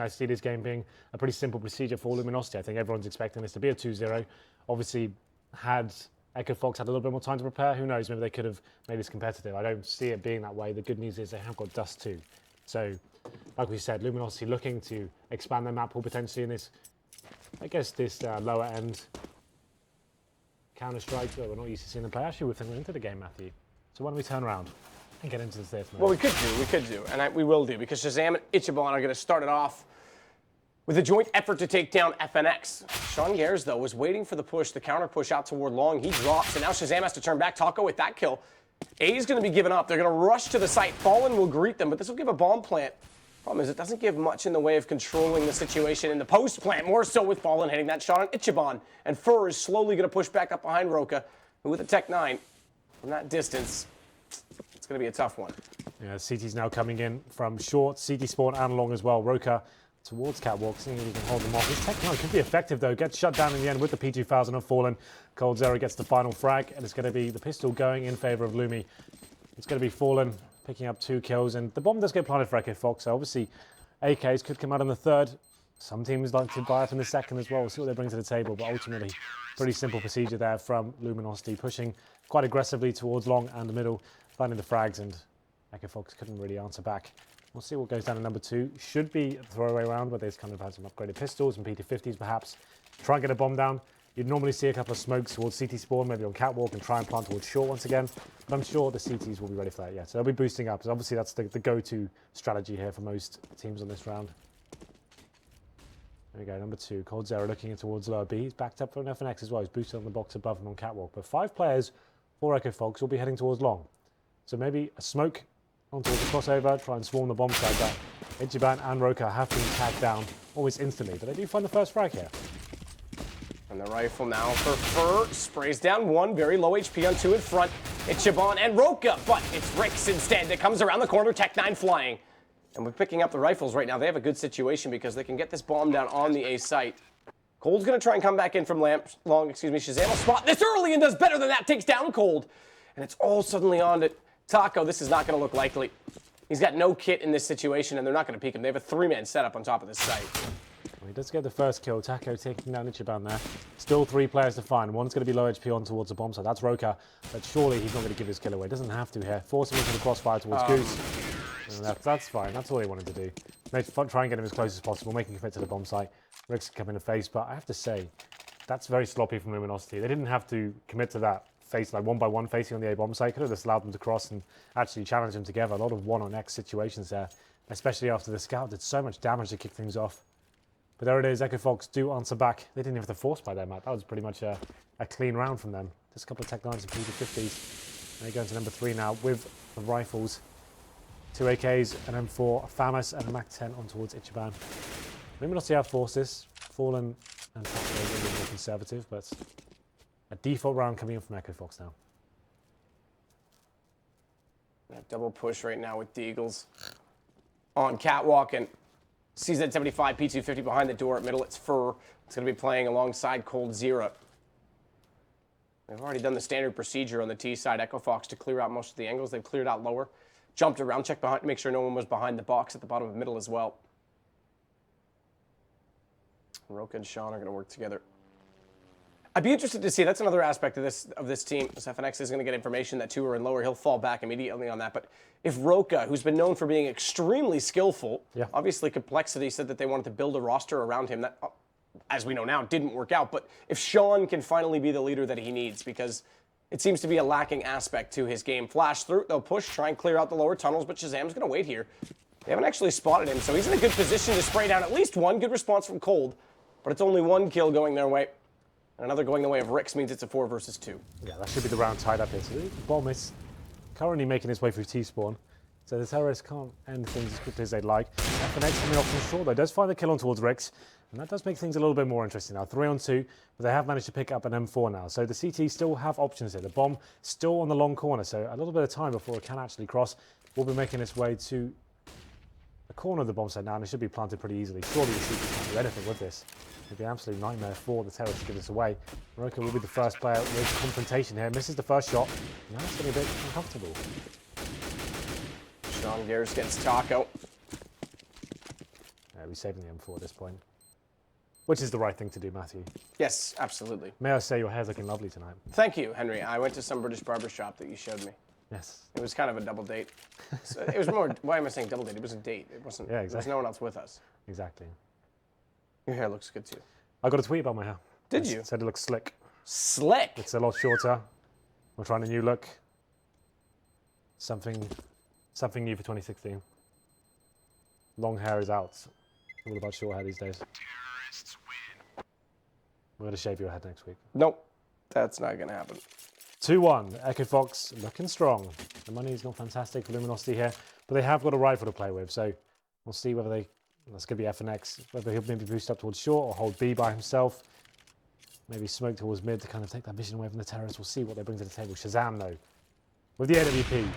I see this game being a pretty simple procedure for Luminosity. I think everyone's expecting this to be a 2-0. Obviously, had Echo Fox had a little bit more time to prepare, who knows, maybe they could have made this competitive. I don't see it being that way. The good news is they have got Dust too. So, like we said, Luminosity looking to expand their map pool potentially in this, I guess, this lower end Counter-Strike that we're not used to seeing them play. Actually, we're into the game, Matthew. So why don't we turn around and get into the safe mode? Well, we could do, and we will do, because Shazam and Ichiban are going to start it off with a joint effort to take down FNX. Sean Gares, though, was waiting for the push, the counter push out toward long. He drops, and now Shazam has to turn back. Taco with that kill. A is going to be given up. They're going to rush to the site. Fallen will greet them, but this will give a bomb plant. Problem is, it doesn't give much in the way of controlling the situation in the post plant, more so with Fallen hitting that shot on Ichiban. And Fur is slowly going to push back up behind Roka, who with a Tech 9 from that distance, it's going to be a tough one. Yeah, CT's now coming in from short, CT spawn and long as well. Roka towards Catwalk, seeing if he can hold them off. His Tech 9 could be effective though, gets shut down in the end with the P2000 of Fallen. coldzera gets the final frag, and it's going to be the pistol going in favor of Lumi. It's going to be Fallen picking up 2 kills, and the bomb does get planted for Echo Fox, so obviously AKs could come out in the third. Some teams like to buy up in the second as well. We'll see what they bring to the table, but ultimately, pretty simple procedure there from Luminosity, pushing quite aggressively towards long and the middle, finding the frags, and Echo Fox couldn't really answer back. We'll see what goes down in number 2. Should be a throwaway round where they've kind of had some upgraded pistols and PT50s perhaps. Try and get a bomb down. You'd normally see a couple of smokes towards CT spawn, maybe on Catwalk, and try and plant towards short once again. But I'm sure the CTs will be ready for that, yeah. So they'll be boosting up. So obviously that's the go-to strategy here for most teams on this round. There we go, number 2. coldzera looking in towards lower B. He's backed up for an FNX as well. He's boosted on the box above him on Catwalk. But 5 players for Echo Fox will be heading towards long. So maybe a smoke on towards the crossover, try and swarm the bomb side. But Ichiban and Roka have been tagged down almost instantly. But they do find the first frag here. And the rifle now for Fur. Sprays down 1, very low HP on 2 in front. Ichiban and Roka, but it's Rix instead that comes around the corner, Tech 9 flying. And we're picking up the rifles right now. They have a good situation because they can get this bomb down on the A site. Cold's going to try and come back in from long. Shazam will spot this early and does better than that. Takes down Cold. And it's all suddenly on to Taco. This is not going to look likely. He's got no kit in this situation, and they're not going to peek him. They have a 3-man setup on top of this site. Well, he does get the first kill. Taco taking down Ichiban there. Still 3 players to find. One's going to be low HP on towards the bomb side. That's Roka, but surely he's not going to give his kill away. Doesn't have to here. Force him into the crossfire towards Goose. And that's fine. That's all he wanted to do. Try and get him as close as possible, make him commit to the bomb site. Rix come in the face, but I have to say, that's very sloppy from Luminosity. They didn't have to commit to that face, like 1 by 1 facing on the A bomb site. Could have just allowed them to cross and actually challenge them together. A lot of 1-on-X situations there, especially after the scout did so much damage to kick things off. But there it is. Echo Fox do answer back. They didn't even have to force by their Matt. That was pretty much a clean round from them. Just a couple of Tech 9s and PT50s. And they go into number 3 now with the rifles. 2 AKs, an M4, a FAMAS, and a MAC-10 on towards Ichiban. Luminosity have forces. Fallen and Taco are a little bit more conservative, but a default round coming in from Echo Fox now. Double push right now with Deagles on Catwalk, and CZ75, P250 behind the door at middle. It's Fur. It's going to be playing alongside coldzera. They've already done the standard procedure on the T side. Echo Fox to clear out most of the angles. They've cleared out lower. Jumped around, checked behind to make sure no one was behind the box at the bottom of the middle as well. Roka and Sean are going to work together. I'd be interested to see, that's another aspect of this team. This FNX is going to get information that 2 are in lower. He'll fall back immediately on that. But if Roka, who's been known for being extremely skillful, obviously Complexity said that they wanted to build a roster around him. That, as we know now, didn't work out. But if Sean can finally be the leader that he needs, because it seems to be a lacking aspect to his game. Flash through, they'll push, try and clear out the lower tunnels, but Shazam's going to wait here. They haven't actually spotted him, so he's in a good position to spray down at least 1. Good response from Cold, but it's only 1 kill going their way. And another going the way of Rix means it's a 4 versus 2. Yeah, that should be the round tied up here. So the bomb is currently making its way through T-spawn. So the terrorists can't end things as quickly as they'd like. FNX coming off from short, though, does find the kill on towards Rix. And that does make things a little bit more interesting now. 3 on 2, but they have managed to pick up an M4 now. So the CT still have options here. The bomb still on the long corner, so a little bit of time before it can actually cross. Will be making its way to the corner of the bomb site now, and it should be planted pretty easily. Surely the CT can't do anything with this. It'd be an absolute nightmare for the terrorists to give this away. Roka will be the first player with confrontation here. Misses the first shot. Now it's getting a bit uncomfortable. Sean Gares gets Taco. we're saving the M4 at this point. Which is the right thing to do, Matthew. Yes, absolutely. May I say your hair's looking lovely tonight. Thank you, Henry. I went to some British barber shop that you showed me. Yes. It was kind of a double date. So it was more, why am I saying double date? It was a date. It wasn't, Yeah, exactly. There was no one else with us. Exactly. Your hair looks good too. I got a tweet about my hair. Did you? Said it looks slick. Slick. It's a lot shorter. We're trying a new look. Something new for 2016. Long hair is out. All about short hair these days. Terrorists win. We're going to shave your head next week. Nope, that's not gonna happen. 2-1. Echo Fox looking strong. The money is not fantastic for Luminosity here, but they have got a rifle to play with, so we'll see whether they, that's going to be FNX, whether he'll maybe boost up towards short or hold B by himself. Maybe smoke towards mid to kind of take that vision away from the terrorists. We'll see what they bring to the table. Shazam, though, with the AWP,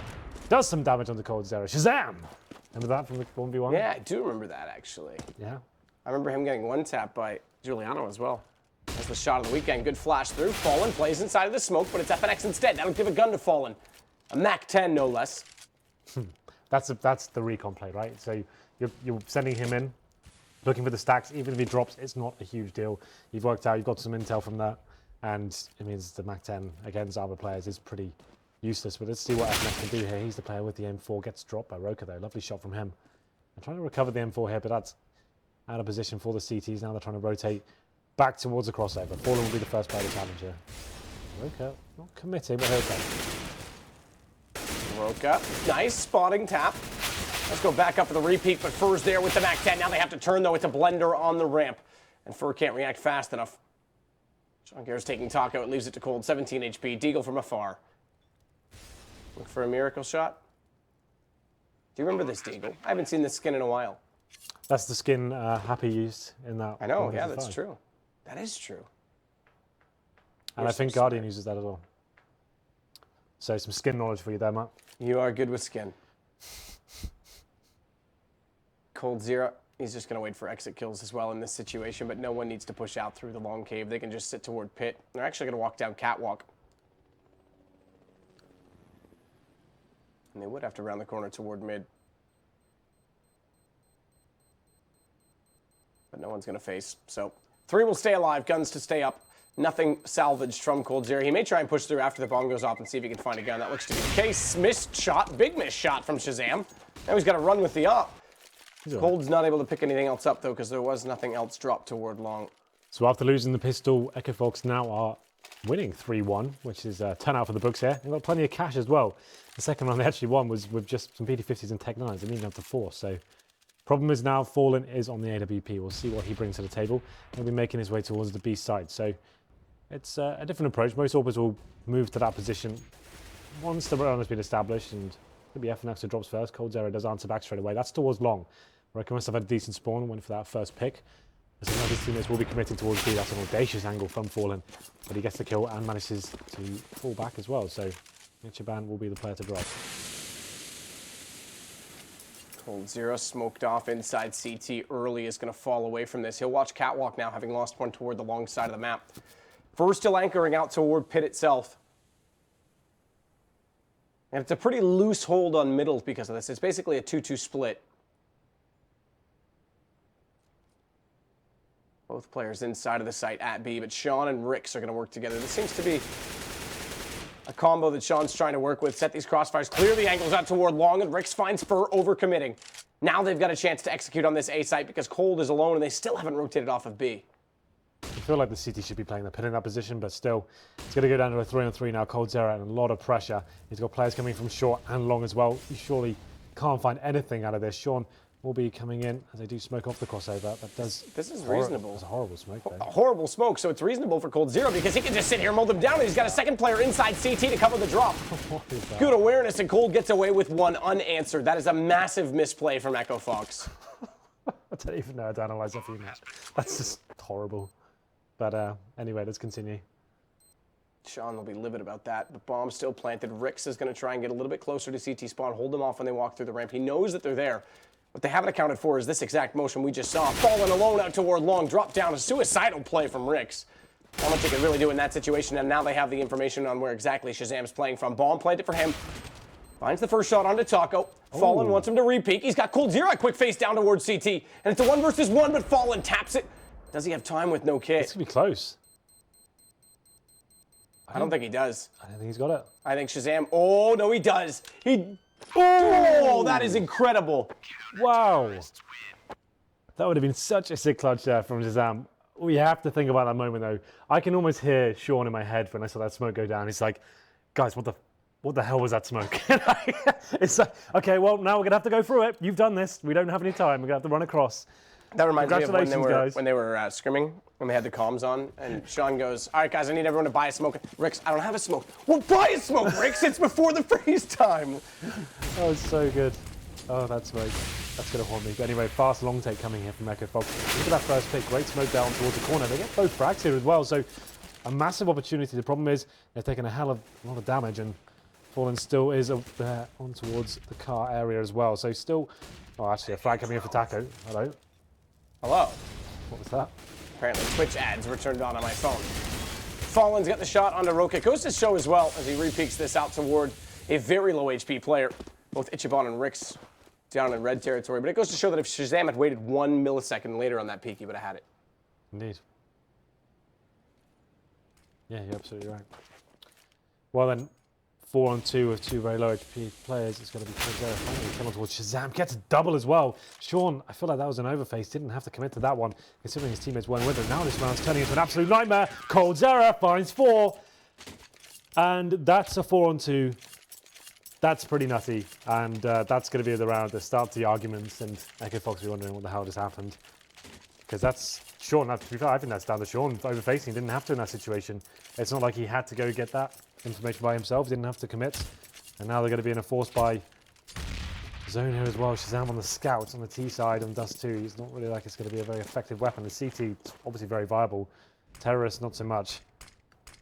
does some damage on the Cold Zero. Shazam! Remember that from the 1v1? Yeah, I do remember that actually. Yeah. I remember him getting one tap by Giuliano as well. That's the shot of the weekend. Good flash through. Fallen plays inside of the smoke, but it's FNX instead. That'll give a gun to Fallen. A MAC-10, no less. That's the recon play, right? So you're sending him in, looking for the stacks. Even if he drops, it's not a huge deal. You've worked out, you've got some intel from that, and it means the MAC-10 against other players is pretty useless. But let's see what FNX can do here. He's the player with the M4. Gets dropped by Roka, though. Lovely shot from him. They're trying to recover the M4 here, but that's out of position for the CTs. Now they're trying to rotate back towards the crossover. Fallen will be the first player to challenge here. Roka, not committing, but he'll Roka, nice spotting tap. Let's go back up for the repeat, but Fur's there with the MAC-10. Now they have to turn, though. It's a blender on the ramp, and Fur can't react fast enough. Sean Gare's taking Taco. It leaves it to Cold. 17 HP. Deagle from afar. Look for a miracle shot. Do you remember this, Deagle? I haven't seen this skin in a while. That's the skin Happy used in that. I know, yeah, that's true. That is true. And I think Guardian uses that as well. So some skin knowledge for you there, Matt. You are good with skin. Cold Zero, he's just going to wait for exit kills as well in this situation, but no one needs to push out through the long cave. They can just sit toward pit. They're actually going to walk down catwalk. And they would have to round the corner toward mid. But no one's going to face. So 3 will stay alive, guns to stay up. Nothing salvaged from Cold Zero. He may try and push through after the bomb goes off and see if he can find a gun. That looks to be the case. Missed shot, big miss shot from Shazam. Now he's got to run with the op. Cold's not able to pick anything else up, though, because there was nothing else dropped toward long. So after losing the pistol, Echo Fox now are winning 3-1, which is a turnout for the books here. They've got plenty of cash as well. The second round they actually won was with just some PD50s and Tech 9s. They didn't even have to force. So problem is now Fallen is on the AWP. We'll see what he brings to the table. He'll be making his way towards the B side. So it's a different approach. Most AWPers will move to that position once the round has been established, and it'll be FNX who drops first. Cold Zero does answer back straight away. That's towards long. Roka must have had a decent spawn, went for that first pick. So now his teammates will be committing towards B. That's an audacious angle from Fallen, but he gets the kill and manages to fall back as well. So Ichiban will be the player to drop. Cold Zero smoked off inside CT early, is going to fall away from this. He'll watch catwalk now, having lost one toward the long side of the map. Fur still anchoring out toward pit itself. And it's a pretty loose hold on middle because of this. It's basically a 2-2 split. Both players inside of the site at B, but Sean and Rix are going to work together. This seems to be a combo that Sean's trying to work with. Set these crossfires, clear the angles out toward long, and Rix finds Fur overcommitting. Now they've got a chance to execute on this A site because Cold is alone and they still haven't rotated off of B. I feel like the CT should be playing the pin in that position, but still, it's going to go down to a 3-on-3 now. Cold Zero and a lot of pressure. He's got players coming from short and long as well. You surely can't find anything out of this. Sean will be coming in as they do smoke off the crossover. This is reasonable. It's a horrible smoke, though. A horrible smoke, so it's reasonable for Cold Zero because he can just sit here and mow them down, and he's got a second player inside CT to cover the drop. What is that? Good awareness, and Cold gets away with one unanswered. That is a massive misplay from Echo Fox. I don't even know how to analyze that for you, Matt. That's just horrible. But anyway, let's continue. Sean will be livid about that. The bomb's still planted. Rix is going to try and get a little bit closer to CT spawn, hold them off when they walk through the ramp. He knows that they're there. What they haven't accounted for is this exact motion we just saw. Falling alone out toward long, drop down, a suicidal play from Rix. How much they could really do in that situation, and now they have the information on where exactly Shazam's playing from. Bomb planted for him. Finds the first shot onto Taco. Fallen wants him to re-peek. He's got Cold Zero, a quick face down towards CT. And it's a 1 versus 1, but Fallen taps it. Does he have time with no kit? It's going to be close. I don't think he does. I don't think he's got it. I think Shazam. Oh, no, he does. Oh, that is incredible. Wow. That would have been such a sick clutch there from Shazam. We have to think about that moment, though. I can almost hear Sean in my head when I saw that smoke go down. He's like, guys, what the hell was that smoke? It's like, okay, well, now we're going to have to go through it. You've done this. We don't have any time. We're going to have to run across. That reminds me of Congratulations, when they were scrimming, and they had the comms on, and Sean goes, all right, guys, I need everyone to buy a smoke. Ricks, I don't have a smoke. Well, buy a smoke, Ricks. It's before the freeze time. Oh, it's so good. Oh, that smoke. That's going to haunt me. But anyway, fast long take coming here from Echo Fox. Look at that first pick. Great smoke down towards the corner. They get both frags here as well, so a massive opportunity. The problem is they're taking a lot of damage, and Fallen still is up there on towards the car area as well. So still, oh, actually a flag coming in for Taco. Hello. Hello. What was that? Apparently Twitch ads were turned on my phone. Fallen's got the shot onto Roka. It goes to show as well as he re-peeks this out toward a very low HP player. Both Ichiban and Ricks down in red territory. But it goes to show that if Shazam had waited 1 millisecond later on that peak, he would have had it. Indeed. Yeah, you're absolutely right. Well then, 4-on-2 with 2 very low HP players. It's going to be Zero finally coming towards Shazam. Gets a double as well. Sean, I feel like that was an overface. Didn't have to commit to that one, considering his teammates weren't with him. Now this round's turning into an absolute nightmare. Cold Zera finds 4. And that's a 4-on-2. That's pretty nutty. And that's going to be the round that starts the arguments. And Echo Fox will be wondering what the hell just happened. Because that's Sean. To be fair, I think that's down to Sean overfacing. He didn't have to in that situation. It's not like he had to go get that information by himself. Didn't have to commit. And now they're going to be in a force by zone here as well. Shazam on the scout on the T side and Dust 2. He's not really like it's going to be a very effective weapon. The CT obviously very viable. Terrorist not so much.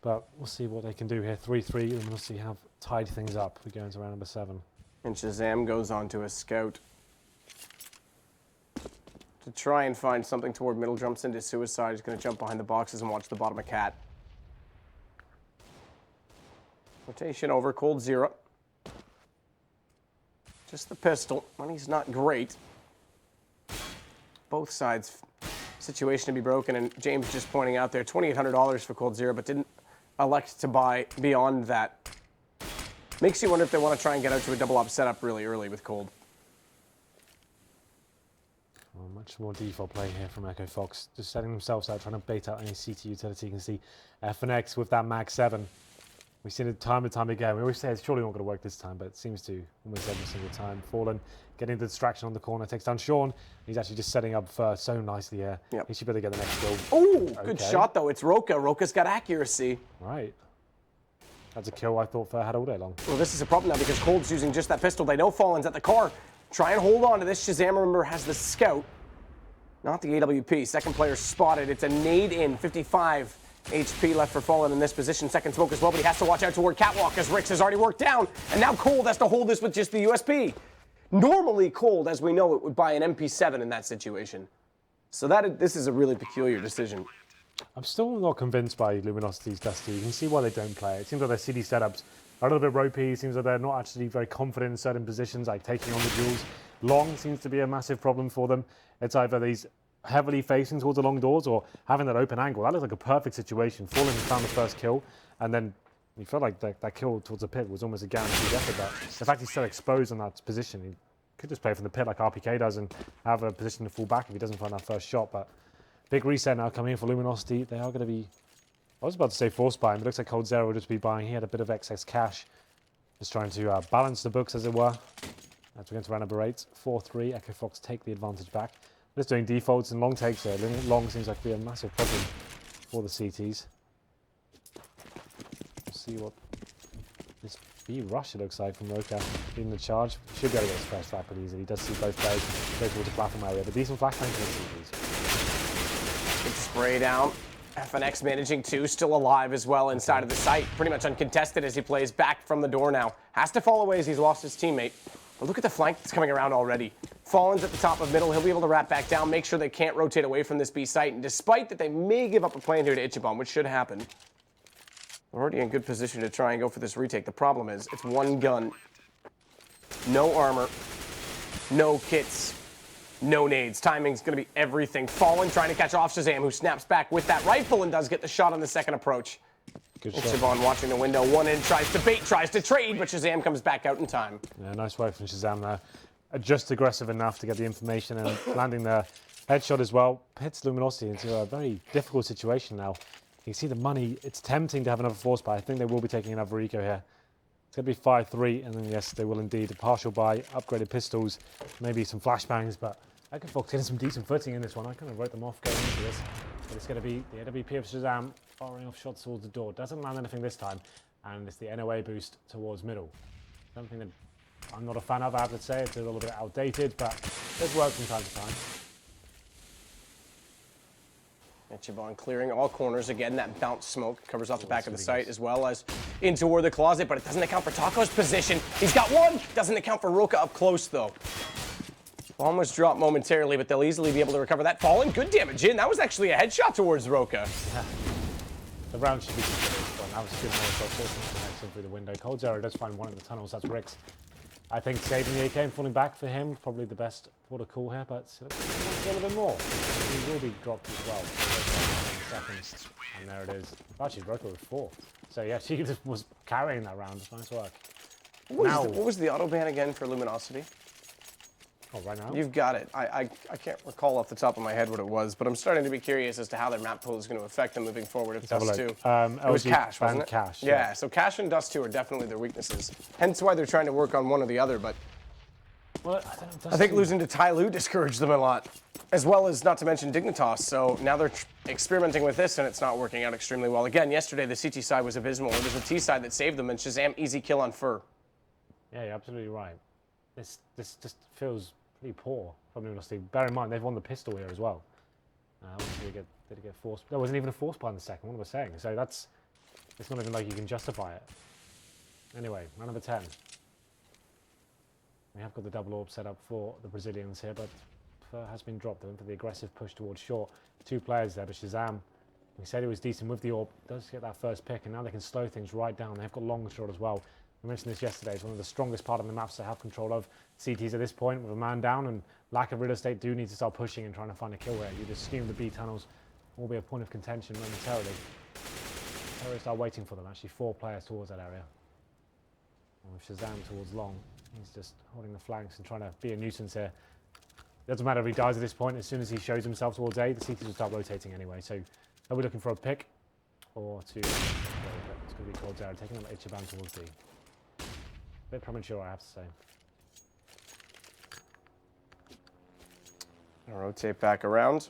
But we'll see what they can do here. 3-3 and we'll see how tied things up. We go into round number 7. And Shazam goes on to a scout to try and find something toward middle. Jumps into suicide. He's going to jump behind the boxes and watch the bottom of Cat. Rotation over, Cold Zero. Just the pistol. Money's not great. Both sides situation to be broken, and James just pointing out there, $2,800 for Cold Zero, but didn't elect to buy beyond that. Makes you wonder if they want to try and get out to a double up setup really early with Cold. Well, much more default play here from Echo Fox. Just setting themselves out, trying to bait out any CT utility. You can see FNX with that Mag 7. We've seen it time and time again. We always say it's surely not going to work this time, but it seems to almost every single time. Fallen, getting the distraction on the corner, takes down Sean. He's actually just setting up so nicely here. Yep. He should better get the next goal. Oh, good shot though. It's Roka. Roka's got accuracy. Right. That's a kill I thought Fair had all day long. Well, this is a problem now because Cold's using just that pistol. They know Fallen's at the car. Try and hold on to this. Shazam, remember, has the scout, not the AWP. Second player spotted. It's a nade in. 55 HP left for Fallen in this position. Second smoke as well, but he has to watch out toward Catwalk as Ricks has already worked down. And now Cold has to hold this with just the USP. Normally, Cold, as we know, it would buy an MP7 in that situation. So this is a really peculiar decision. I'm still not convinced by Luminosity's Dusty. You can see why they don't play. It seems like their CD setups are a little bit ropey. It seems like they're not actually very confident in certain positions, like taking on the duels. Long seems to be a massive problem for them. It's either these heavily facing towards the long doors or having that open angle. That looks like a perfect situation. Fallen found the first kill, and then you felt like that kill towards the pit was almost a guaranteed effort. But the fact he's still exposed on that position, he could just play from the pit like RPK does and have a position to fall back if he doesn't find that first shot. But big reset now coming in for Luminosity. They are going to be, I was about to say force buying, but it looks like Cold Zero will just be buying. He had a bit of excess cash. Just trying to balance the books, as it were. As we get to round number 8, 4-3, Echo Fox take the advantage back. Just doing defaults and long takes there. Long seems like to be a massive problem for the CTs. We'll see what this B rush it looks like from Roka. Leading the charge. Should be able to get his first flag pretty easily. He does see both players go towards the platform area. But decent flashbang for the CTs. Good spray down. FNX managing 2, still alive as well inside of the site. Pretty much uncontested as he plays back from the door now. Has to fall away as he's lost his teammate. But look at the flank that's coming around already. Fallen's at the top of middle. He'll be able to wrap back down, make sure they can't rotate away from this B site. And despite that they may give up a plan here to Ichiban, which should happen, they're already in good position to try and go for this retake. The problem is it's one gun No armor, no kits, no nades. Timing's going to be everything. Fallen trying to catch off Shazam, who snaps back with that rifle and does get the shot on the second approach. Good shot. Siobhan watching the window. One in, tries to bait, tries to trade, but Shazam comes back out in time. Yeah, nice work from Shazam there. Just aggressive enough to get the information and landing the headshot as well. Hits Luminosity into a very difficult situation now. You can see the money. It's tempting to have another force buy. I think they will be taking another eco here. It's going to be 5-3, and then yes, they will indeed. A partial buy, upgraded pistols, maybe some flashbangs, but EFX getting some decent footing in this one. I kind of wrote them off going into this. But it's going to be the AWP of Shazam firing off shots towards the door. Doesn't land anything this time, and it's the NOA boost towards middle. Something that I'm not a fan of, I have to say. It's a little bit outdated, but it works from time to time. Echebon clearing all corners again. That bounce smoke covers off the back of the site as well as in toward the closet, but it doesn't account for Taco's position. He's got one. Doesn't account for Roka up close though. Bomb was dropped momentarily, but they'll easily be able to recover that. Fallen, good damage in. That was actually a headshot towards Roka. Yeah. The round should be considered fun. That was a good more fortunate connection through the window. Cold Zero does find one in the tunnels. That's Ricks. I think saving the AK and falling back for him probably the best port of call here, but a little bit more. He will be dropped as well. Seconds, and there it is. Actually, Roka with 4. So yeah, she just was carrying that round. Nice work. What was the auto ban again for Luminosity? Oh, right now? You've got it. I can't recall off the top of my head what it was, but I'm starting to be curious as to how their map pool is going to affect them moving forward with Dust 2. It was Cash, wasn't it? Cash, yeah, so Cash and Dust 2 are definitely their weaknesses. Hence why they're trying to work on one or the other, but well, I think losing to Ty Lue discouraged them a lot, as well as not to mention Dignitas. So now they're experimenting with this, and it's not working out extremely well. Again, yesterday the CT side was abysmal. It was the T side that saved them, and Shazam easy kill on Fur. Yeah, you're absolutely right. This just feels pretty poor from Luminosity. Bear in mind, they've won the pistol here as well. Did it get forced? There wasn't even a force buy in the second, what am I saying? So it's not even like you can justify it. Anyway, round number 10. We have got the double orb set up for the Brazilians here, but Fur has been dropped. They're in for the aggressive push towards short. 2 players there, but Shazam, we said he was decent with the orb, does get that first pick, and now they can slow things right down. They've got long shot as well. We mentioned this yesterday. It's one of the strongest part of the maps to have control of. CTs at this point with a man down and lack of real estate do need to start pushing and trying to find a kill here. You'd assume the B tunnels will be a point of contention momentarily. Terrorists are waiting for them. Actually, 4 players towards that area. And with Shazam towards long, he's just holding the flanks and trying to be a nuisance here. Doesn't matter if he dies at this point. As soon as he shows himself towards A, the CTs will start rotating anyway. So are we looking for a pick or to? It's going to be Cold Zero taking them Ichiban towards B. A bit premature, I have to say. Rotate back around.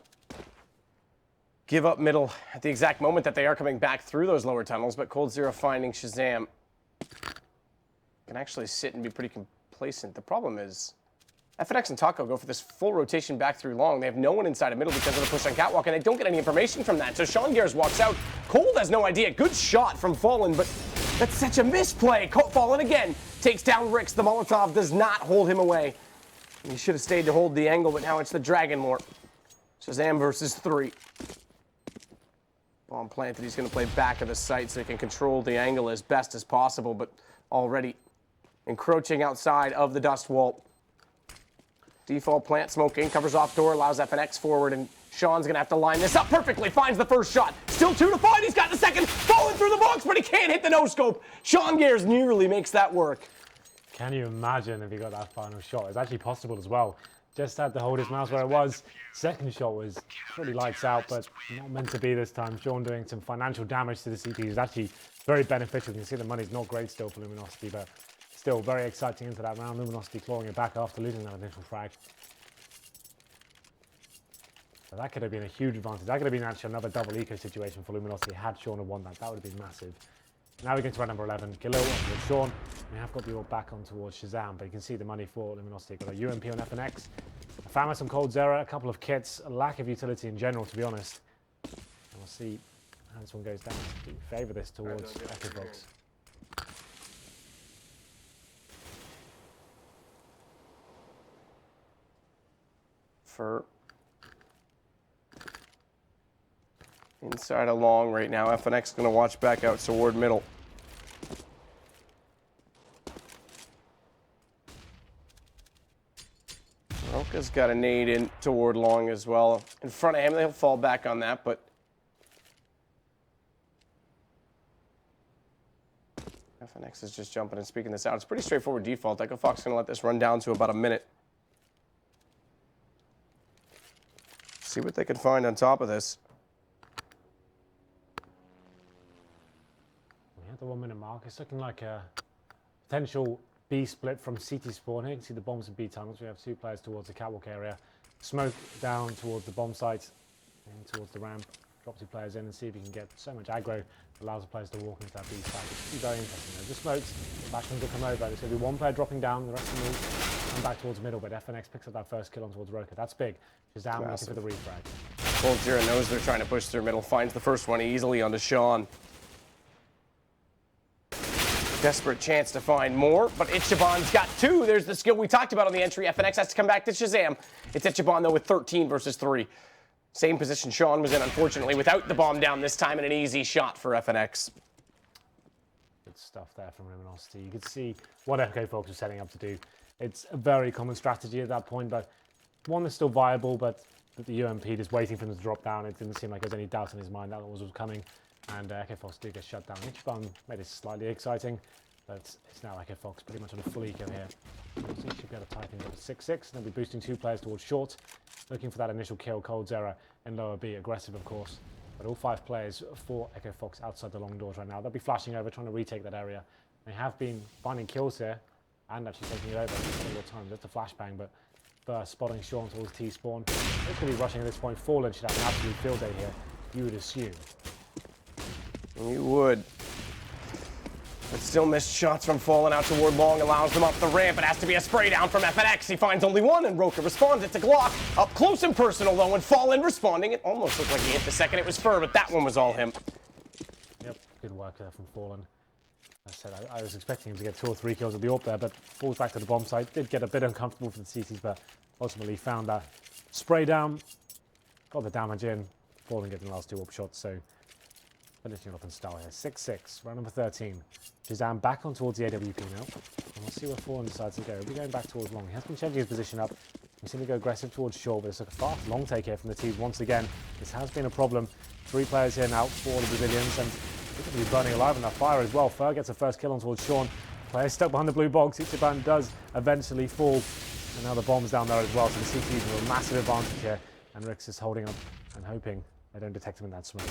Give up middle at the exact moment that they are coming back through those lower tunnels, but Cold Zero finding Shazam can actually sit and be pretty complacent. The problem is EFX and Taco go for this full rotation back through long. They have no one inside of middle because of the push on Catwalk, and they don't get any information from that. So Sean Gears walks out. Cold has no idea. Good shot from Fallen, but that's such a misplay. Fallen again takes down Ricks. The Molotov does not hold him away. He should have stayed to hold the angle, but now it's the Dragon War. Shazam versus 3. Bomb planted. He's going to play back of the site so he can control the angle as best as possible, but already encroaching outside of the dust wall. Default plant smoking, covers off door, allows FNX forward, and Sean's going to have to line this up perfectly. Finds the first shot. Still 2 to 5. He's got the second. Falling through the box, but he can't hit the no-scope. Sean Gears nearly makes that work. Can you imagine if he got that final shot? It's actually possible as well. Just had to hold his mouse where it was. Second shot was pretty lights out, but not meant to be this time. Sean doing some financial damage to the CT is actually very beneficial. You can see the money's not great still for Luminosity, but still very exciting into that round. Luminosity clawing it back after losing that initial frag. So that could have been a huge advantage. That could have been actually another double eco situation for Luminosity had Sean have won that. That would have been massive. Now we get to round number 11. Gillo with Sean. We have got the all back on towards Shazam, but you can see the money for Luminosity. Got a UMP on FNX. A FAMA, some Cold Zero, a couple of kits, a lack of utility in general, to be honest. And we'll see how this one goes down. Do you favour this towards EFX? For inside a long right now. FNX going to watch back out toward middle. Roka's got a nade in toward long as well. In front of him, he'll fall back on that, but FNX is just jumping and speaking this out. It's pretty straightforward default. Echo Fox is going to let this run down to about a minute. See what they can find on top of this. We have the 1 minute mark. It's looking like a potential B split from CT spawn here. You can see the bombs and B tunnels. We have 2 players towards the catwalk area. Smoke down towards the bomb site and towards the ramp. Drop 2 players in and see if you can get so much aggro that allows the players to walk into that B site. It's very interesting though. The smokes, back to come over. There's going to be 1 player dropping down, the rest of them move and back towards the middle, but FNX picks up that first kill on towards Roka. That's big. Shazam looking for the refrag. Cold Zero knows they're trying to push through middle, finds the first one easily onto Sean. Desperate chance to find more, but Ichiban's got 2. There's the skill we talked about on the entry. FNX has to come back to Shazam. It's Ichiban, though, with 13 versus 3. Same position Sean was in, unfortunately, without the bomb down this time, and an easy shot for FNX. Good stuff there from Luminosity. You can see what Echo Fox was setting up to do. It's a very common strategy at that point, but one that's still viable, but the UMP just waiting for them to drop down. It didn't seem like there was any doubt in his mind that was coming. And Echo Fox did get shut down. Ichiban made it slightly exciting, but it's now Echo Fox pretty much on a full eco here. So he should be able to tie things up at 6-6. And they'll be boosting 2 players towards short, looking for that initial kill. Cold Zera in lower B, aggressive of course. But all 5 players for Echo Fox outside the long doors right now. They'll be flashing over, trying to retake that area. They have been finding kills here and actually taking it over several times. That's a flashbang, but first spotting Sean towards T-spawn. It's going to be rushing at this point. Fallen should have an absolute field day here, you would assume. You would. But still missed shots from Fallen out toward long, allows them up the ramp. It has to be a spray down from FNX. He finds only 1, and Roka responds. It's a Glock. Up close and personal, though, and Fallen responding. It almost looked like he hit the second. It was Fur, but that one was all him. Yep, good work there from Fallen. As I said, I was expecting him to get 2 or 3 kills at the AWP there, but falls back to the bomb site. Did get a bit uncomfortable for the CTs, but ultimately found that spray down. Got the damage in. Fallen getting the last 2 AWP shots, so finishing off in style here. 6-6, round number 13. Shazam back on towards the AWP now. And we'll see where Fallen decides to go. He'll be going back towards long. He has been changing his position up. He's going to go aggressive towards short, but it's like a fast long take here from the team once again. This has been a problem. 3 players here now for the Brazilians, and they're going to be burning alive in that fire as well. Fur gets a first kill on towards Sean. Player stuck behind the blue box. Ichiban does eventually fall. And now the bomb's down there as well, so the CTs have a massive advantage here. And Rix is holding up and hoping they don't detect him in that smoke.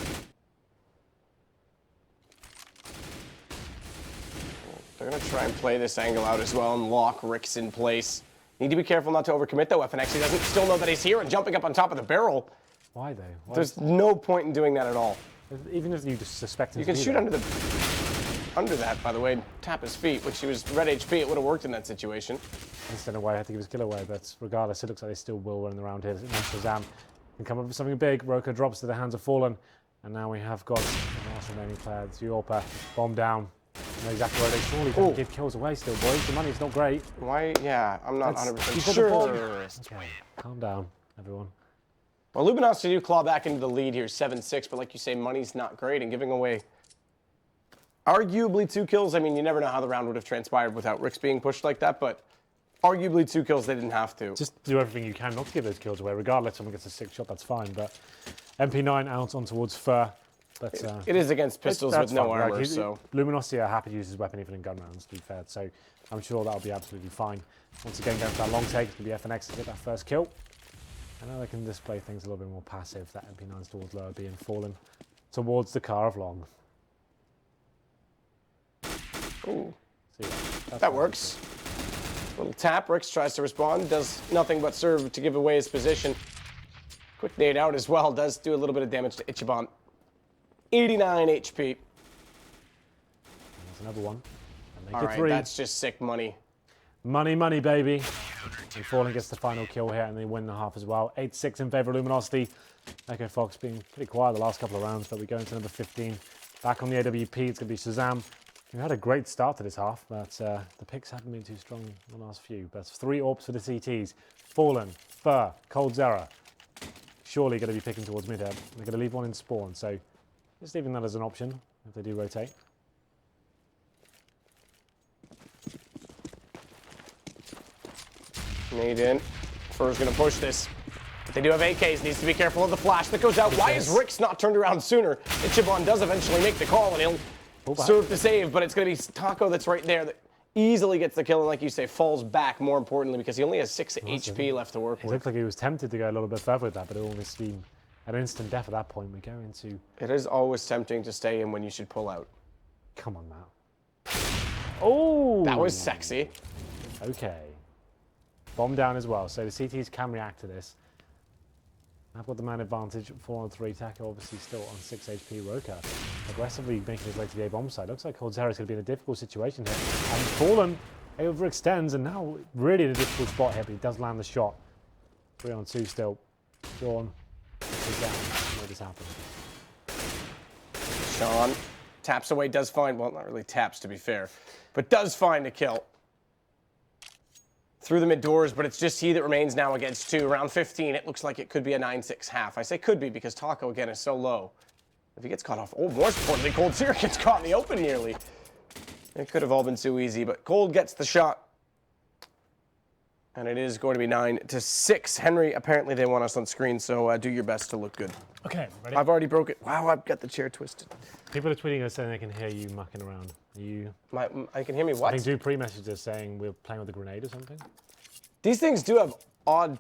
They're going to try and play this angle out as well and lock Rix in place. Need to be careful not to overcommit, though. FNX, he doesn't still know that he's here and jumping up on top of the barrel. Why, though? Why? There's no point in doing that at all. Even if you just suspect him You to can do shoot that. under that, by the way, and tap his feet, which he was red HP. It would have worked in that situation. Instead of way, I had to give his kill away, but regardless, it looks like they still will run around here. Shazam can come up with something big. Roka drops to the hands of Fallen, and now we have got the last remaining player. It's Yorpa, bomb down. Know exactly where they surely can give kills away still, boys. The money's not great. Why? Yeah, I'm not 100% You've got sure. the bomb. Okay, calm down, everyone. Well, Luminosity do claw back into the lead here, 7-6, but like you say, money's not great, and giving away arguably 2 kills. I mean, you never know how the round would have transpired without Rix being pushed like that, but arguably 2 kills, they didn't have to. Just do everything you can not to give those kills away. Regardless, someone gets a 6 shot, that's fine. But MP9 out on towards Fur. But, it is against pistols with no fine. armor, so. Luminosity are happy to use his weapon even in gun rounds, to be fair. So I'm sure that'll be absolutely fine. Once again, going for that long take, it's going to be FNX to get that first kill. And now they can display things a little bit more passive. That MP9's towards lower B and Fallen towards the car of long. Ooh. So, yeah, That works. Little tap. Rix tries to respond. Does nothing but serve to give away his position. Quick nade out as well. Does do a little bit of damage to Ichiban. 89 HP. There's another one. And All right, 3. that's just sick money. Money, money, baby. And Fallen gets the final kill here, and they win the half as well. 8-6 in favour of Luminosity. Echo Fox being pretty quiet the last couple of rounds, but we go into number 15. Back on the AWP, it's going to be Shazam. We had a great start to this half, but the picks haven't been too strong in the last few. But 3 AWPs for the CTs. Fallen, Fur, Cold Zera. Surely going to be picking towards mid-air. They're going to leave one in spawn, so just leaving that as an option if they do rotate. Nade in. Fur's going to push this. But they do have AKs. Needs to be careful of the flash that goes out. Why is Rick's not turned around sooner? Ichiban does eventually make the call, and he'll serve the save, but it's going to be Taco that's right there that easily gets the kill, and like you say, falls back, more importantly, because he only has 6 HP left to work It with. looked like he was tempted to go a little bit further with that, but it almost seemed an instant death at that point. We go into... It is always tempting to stay in when you should pull out. Come on now. Oh! That was sexy. Okay. Bomb down as well, so the CTs can react to this. I've got the man advantage, 4 on 3. Taco obviously still on 6 HP. Roka aggressively making his way to the A bomb side. Looks like Coldzera's going to be in a difficult situation here. And Fallen overextends, and now really in a difficult spot here, but he does land the shot. 3 on 2 still. Sean is down. Made this happen. Sean taps away, does find, well, not really taps to be fair, but does find a kill. Through the mid doors, but it's just he that remains now against 2. Round 15, it looks like it could be a 9-6 half. I say could be because Taco, again, is so low. If he gets caught off, oh, more importantly, Coldzera gets caught in the open nearly. It could have all been too easy, but Cold gets the shot. And it is going to be 9-6. Henry, apparently they want us on screen, so do your best to look good. Okay, ready? I've already broke it. Wow, I've got the chair twisted. People are tweeting us saying they can hear you mucking around. Are you... I can hear me I what? think do pre-message us saying we're playing with a grenade or something. These things do have odd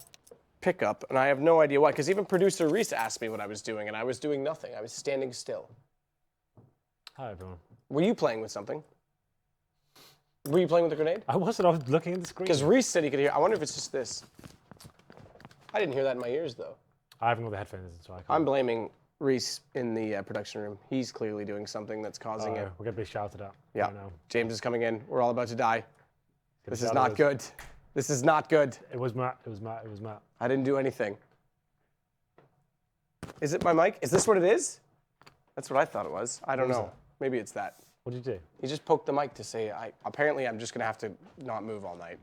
pickup, and I have no idea why, because even producer Reese asked me what I was doing, and I was doing nothing. I was standing still. Hi, everyone. Were you playing with something? Were you playing with a grenade? I wasn't. I was looking at the screen. Because Reese said he could hear. I wonder if it's just this. I didn't hear that in my ears, though. I haven't got the headphones in, so I can't. I'm blaming Reese in the production room. He's clearly doing something that's causing it. We're going to be shouted at. Yeah. Right now. James is coming in. We're all about to die. This is shout not at us. good. This is not good. It was Matt. It was Matt. It was Matt. I didn't do anything. Is it my mic? Is this what it is? That's what I thought it was. I don't know. Maybe it's that. What did you do? He just poked the mic to say, apparently I'm just going to have to not move all night.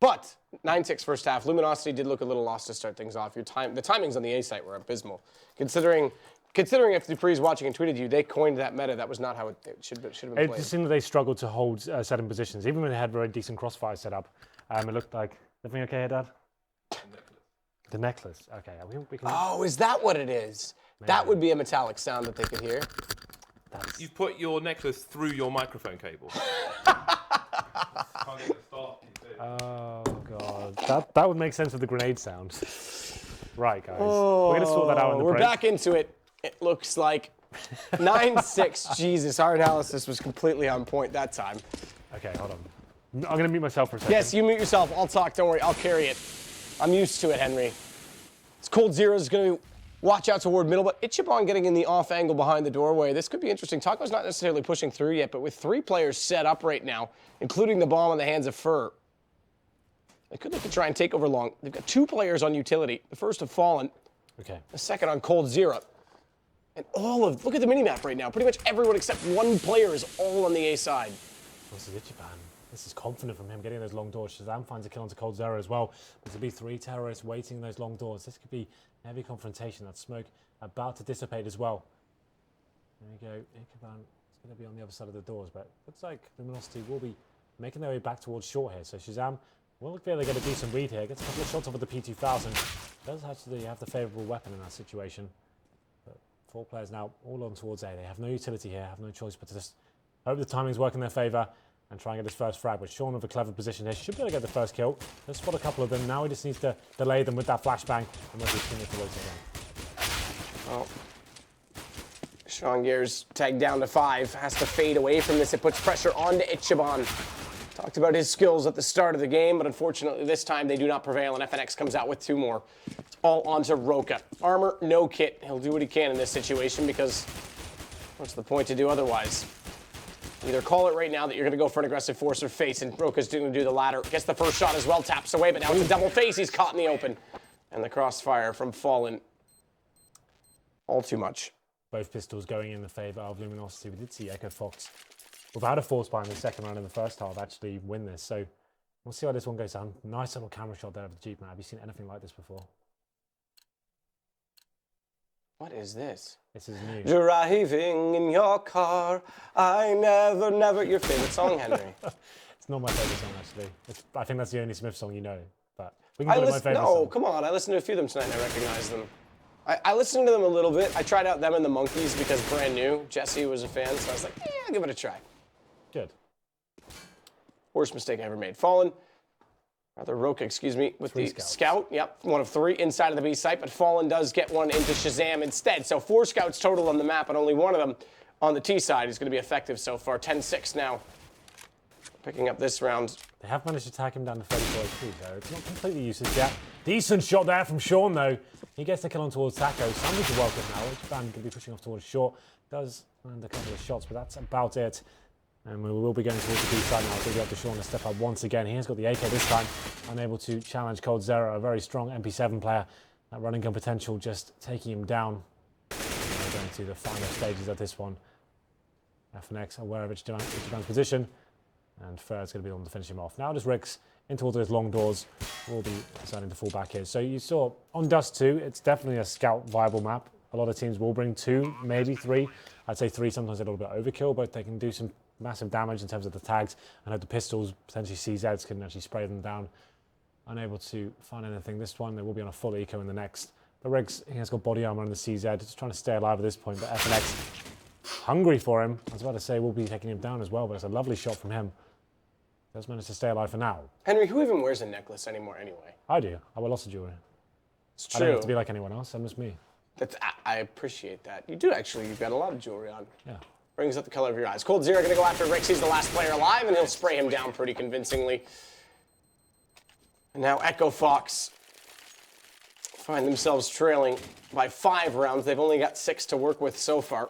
But 9-6 first half. Luminosity did look a little lost to start things off. The timings on the A site were abysmal. Considering if Dupree's watching and tweeted you, they coined that meta. That was not how it should have been It played. just seemed that they struggled to hold certain positions. Even when they had very decent crossfire set up, it looked like... Everything okay here, Dad? The necklace. Okay. We can... Oh, is that what it is? That would be a metallic sound that they could hear. You've put your necklace through your microphone cable. Can't get the start. Oh, God. That would make sense with the grenade sound. Right, guys. We're going to sort that out in the We're break. back into it. It looks like 9-6. Jesus, our analysis was completely on point that time. Okay, hold on. I'm going to mute myself for a second. Yes, you mute yourself. I'll talk. Don't worry. I'll carry it. I'm used to it, Henry. It's Coldzera's going to watch out toward middle, but Ichiban getting in the off angle behind the doorway. This could be interesting. Taco's not necessarily pushing through yet, but with 3 players set up right now, including the bomb in the hands of Fur, they could look to try and take over long. They've got 2 players on utility. The first have fallen. Okay. The second on Coldzera. And look at the minimap right now. Pretty much everyone except 1 player is all on the A side. This is Ichiban. This is confident from him getting those long doors. Shazam finds a kill onto Coldzera as well. There's to be 3 terrorists waiting in those long doors. This could be a heavy confrontation. That smoke about to dissipate as well. There we go. Ichiban is going to be on the other side of the doors, but looks like Luminosity will be making their way back towards short here. So Shazam will look like they get a decent read here. Gets a couple of shots off of the P2000. Does actually have the favourable weapon in that situation. But 4 players now all on towards A. They have no utility here, have no choice but to just hope the timings work in their favour and try and get his first frag. But Sean with a clever position here should be able to get the first kill. Let's spot a couple of them. Now he just needs to delay them with that flashbang and let his teammates wait again. Oh. Sean Gears tagged down to 5. Has to fade away from this. It puts pressure onto Ichiban. Talked about his skills at the start of the game, but unfortunately this time they do not prevail, and FNX comes out with 2 more. It's all onto Roka. Armor, no kit. He'll do what he can in this situation because what's the point to do otherwise? Either call it right now that you're going to go for an aggressive force or face, and Roka's going to do the latter. Gets the first shot as well, taps away, but now it's a double face. He's caught in the open. And the crossfire from Fallen. All too much. Both pistols going in the favour of Luminosity. We did see Echo Fox, without a force buy in the second round in the first half, actually win this. So we'll see how this one goes down. Nice little camera shot there of the Jeep, man. Have you seen anything like this before? What is this? This is new. Driving in your car, I never. Your favorite song, Henry? It's not my favourite song, actually. I think that's the only Smith song you know. But We can put it in my favorite No, song. come on. I listened to a few of them tonight and I recognize them. I listened to them a little bit. I tried out them and the Monkeys because brand new. Jesse was a fan, so I was like, I'll give it a try. Good. Worst mistake I ever made. Fallen, rather Roka, excuse me, with the scouts. scout. Yep, one of 3 inside of the B site, but Fallen does get one into Shazam instead. So 4 scouts total on the map, and only one of them on the T side is going to be effective so far. 10-6 now. Picking up this round. They have managed to attack him down to 34 HP, so it's not completely useless yet. Decent shot there from Sean, though. He gets the kill on towards Taco. Somebody to welcome now. Which band going to be pushing off towards short. Does land a couple of shots, but that's about it. And we will be going towards the B side now. So we'll be up to Sean to step up once again. He has got the AK this time. Unable to challenge Cold Zero, a very strong MP7 player. That running gun potential just taking him down. We're going to the final stages of this one. FNX aware of Ichiban's position. And Ferd's going to be the one to finish him off. Now just Rix in towards those long doors. Will be deciding to fall back here. So you saw on Dust 2, it's definitely a scout viable map. A lot of teams will bring 2, maybe 3. I'd say 3, sometimes a little bit overkill, but they can do some massive damage in terms of the tags. I know the pistols, potentially CZs, can actually spray them down. Unable to find anything this one. They will be on a full eco in the next. But Riggs, he has got body armor on the CZ, just trying to stay alive at this point. But FNX, hungry for him. I was about to say we'll be taking him down as well, but it's a lovely shot from him. Does manage to stay alive for now. Henry, who even wears a necklace anymore anyway? I do. I wear lots of jewelry. It's I true. don't have to be like anyone else. I'm just me. I appreciate that. You do actually. You've got a lot of jewelry on. Yeah. Brings up the color of your eyes. Cold Zero going to go after Rix. He's the last player alive, and he'll spray him down pretty convincingly. And now Echo Fox find themselves trailing by 5 rounds. They've only got 6 to work with so far.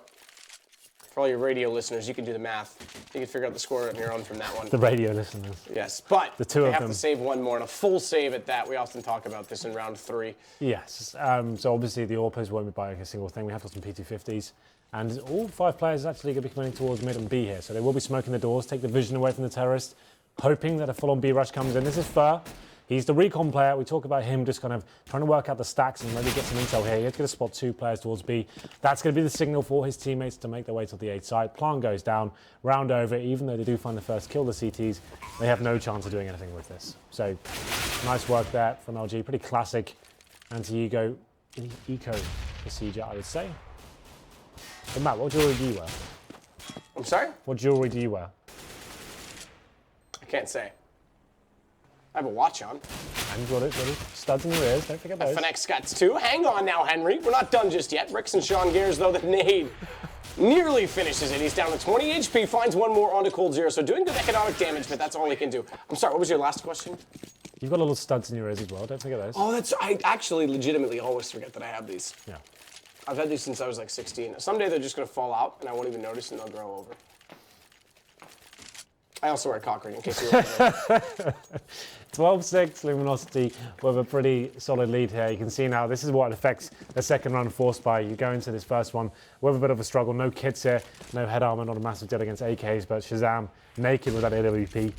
For all your radio listeners, you can do the math. You can figure out the score on your own from that one. The radio listeners. Yes, but The two they of have them. to save one more, and a full save at that. We often talk about this in round 3. Yes. So obviously the AWPers won't be buying a single thing. We have got some P250s. And all 5 players are actually going to be coming towards mid and B here. So they will be smoking the doors, take the vision away from the terrorist, hoping that a full-on B rush comes in. This is Fur. He's the recon player. We talk about him just kind of trying to work out the stacks and maybe get some intel here. He has to spot 2 players towards B. That's going to be the signal for his teammates to make their way to the 8 side. Plant goes down, round over. Even though they do find the first kill, the CTs, they have no chance of doing anything with this. So nice work there from LG. Pretty classic anti-ego eco procedure, I would say. But Matt, what jewelry do you wear? I'm sorry? What jewelry do you wear? I can't say. I have a watch on. And what are studs in your ears, don't forget those. FNX got 2. Hang on now, Henry. We're not done just yet. Rix and Sean Gears, though, the nade nearly finishes it. He's down to 20 HP, finds one more onto Cold Zero. So doing good economic damage, but that's all he can do. I'm sorry, what was your last question? You've got little studs in your ears as well, don't forget those. Oh, I actually legitimately always forget that I have these. Yeah. I've had these since I was like 16. Someday they're just going to fall out, and I won't even notice, and they'll grow over. I also wear a cock ring, in case you were wondering. 12-6, Luminosity with a pretty solid lead here. You can see now this is what affects the second round force buy. You go into this first one with a bit of a struggle. No kits here, no head armor, not a massive deal against AKs, but Shazam naked with that AWP.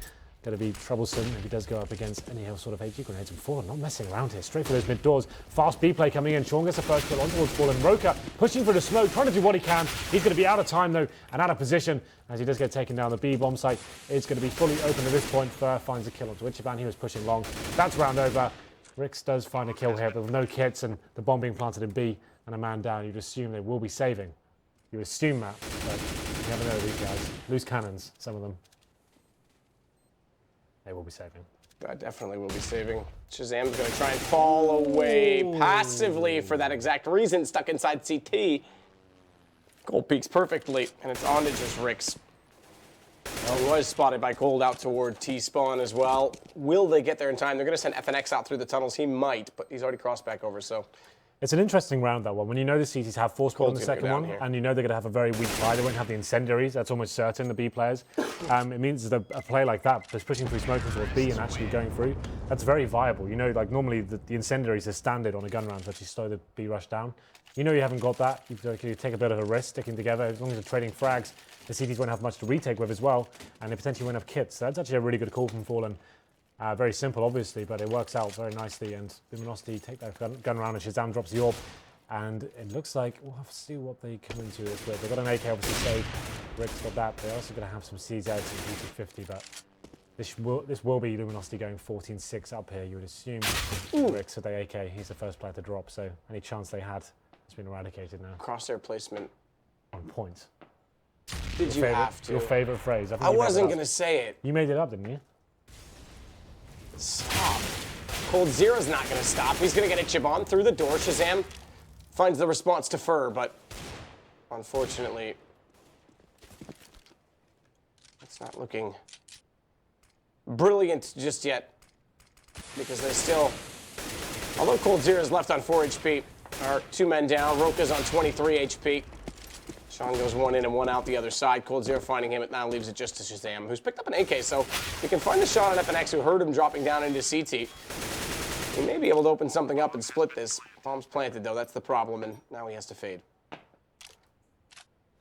Going to be troublesome if he does go up against any sort of HG grenades. And Fallen not messing around here, straight for those mid doors. Fast B play coming in. Sean gets the first kill on towards Fallen. Roka pushing for the smoke, trying to do what he can. He's going to be out of time though and out of position as he does get taken down. The B bomb site is going to be fully open at this point. Fur finds a kill onto Ichiban. He was pushing long. That's round over. Rix does find a kill here, but with no kits and the bomb being planted in B and a man down, you'd assume they will be saving. You assume that, but you never know these guys. Loose cannons, some of them. They will be saving. I definitely will be saving. Shazam's going to try and fall away passively for that exact reason, stuck inside CT. Gold peaks perfectly, and it's on to just Rix. Well, he was spotted by Cold out toward T-spawn as well. Will they get there in time? They're going to send FNX out through the tunnels. He might, but he's already crossed back over, so... It's an interesting round, that one. When you know the CTs have force pull in the Cold's gonna second go down one, here. and you know they're going to have a very weak buy, they won't have the incendiaries, that's almost certain, the B players. It means that a play like that, just pushing through smoke towards B and actually going through, that's very viable. You know, like normally the incendiaries are standard on a gun round to actually slow the B rush down. You know you haven't got that, you take a bit of a risk sticking together. As long as you're trading frags, the CTs won't have much to retake with as well, and they potentially won't have kits. So that's actually a really good call from Fallen. Very simple, obviously, but it works out very nicely, and Luminosity take that gun round and Shazam drops the orb. And it looks like we'll have to see what they come into this with. They've got an AK obviously saved. Rick's got that. They're also going to have some CZs and P250, but This will be Luminosity going 14-6 up here, you would assume. Ricks with the AK, he's the first player to drop, so any chance they had has been eradicated now. Crosshair placement. On point. Did you have to? Your favorite phrase. I wasn't going to say it. You made it up, didn't you? Stop. Cold Zero's not going to stop. He's going to get a chip on through the door. Shazam finds the response to Fur, but unfortunately, it's not looking brilliant just yet because they still, although Cold Zero's left on 4 HP, are 2 men down. Roka's on 23 HP. Sean goes 1 in and 1 out the other side. Cold Zero finding him. It now leaves it just to Shazam, who's picked up an AK, so you can find the shot on FNX who heard him dropping down into CT. He may be able to open something up and split this. Bomb's planted, though. That's the problem, and now he has to fade.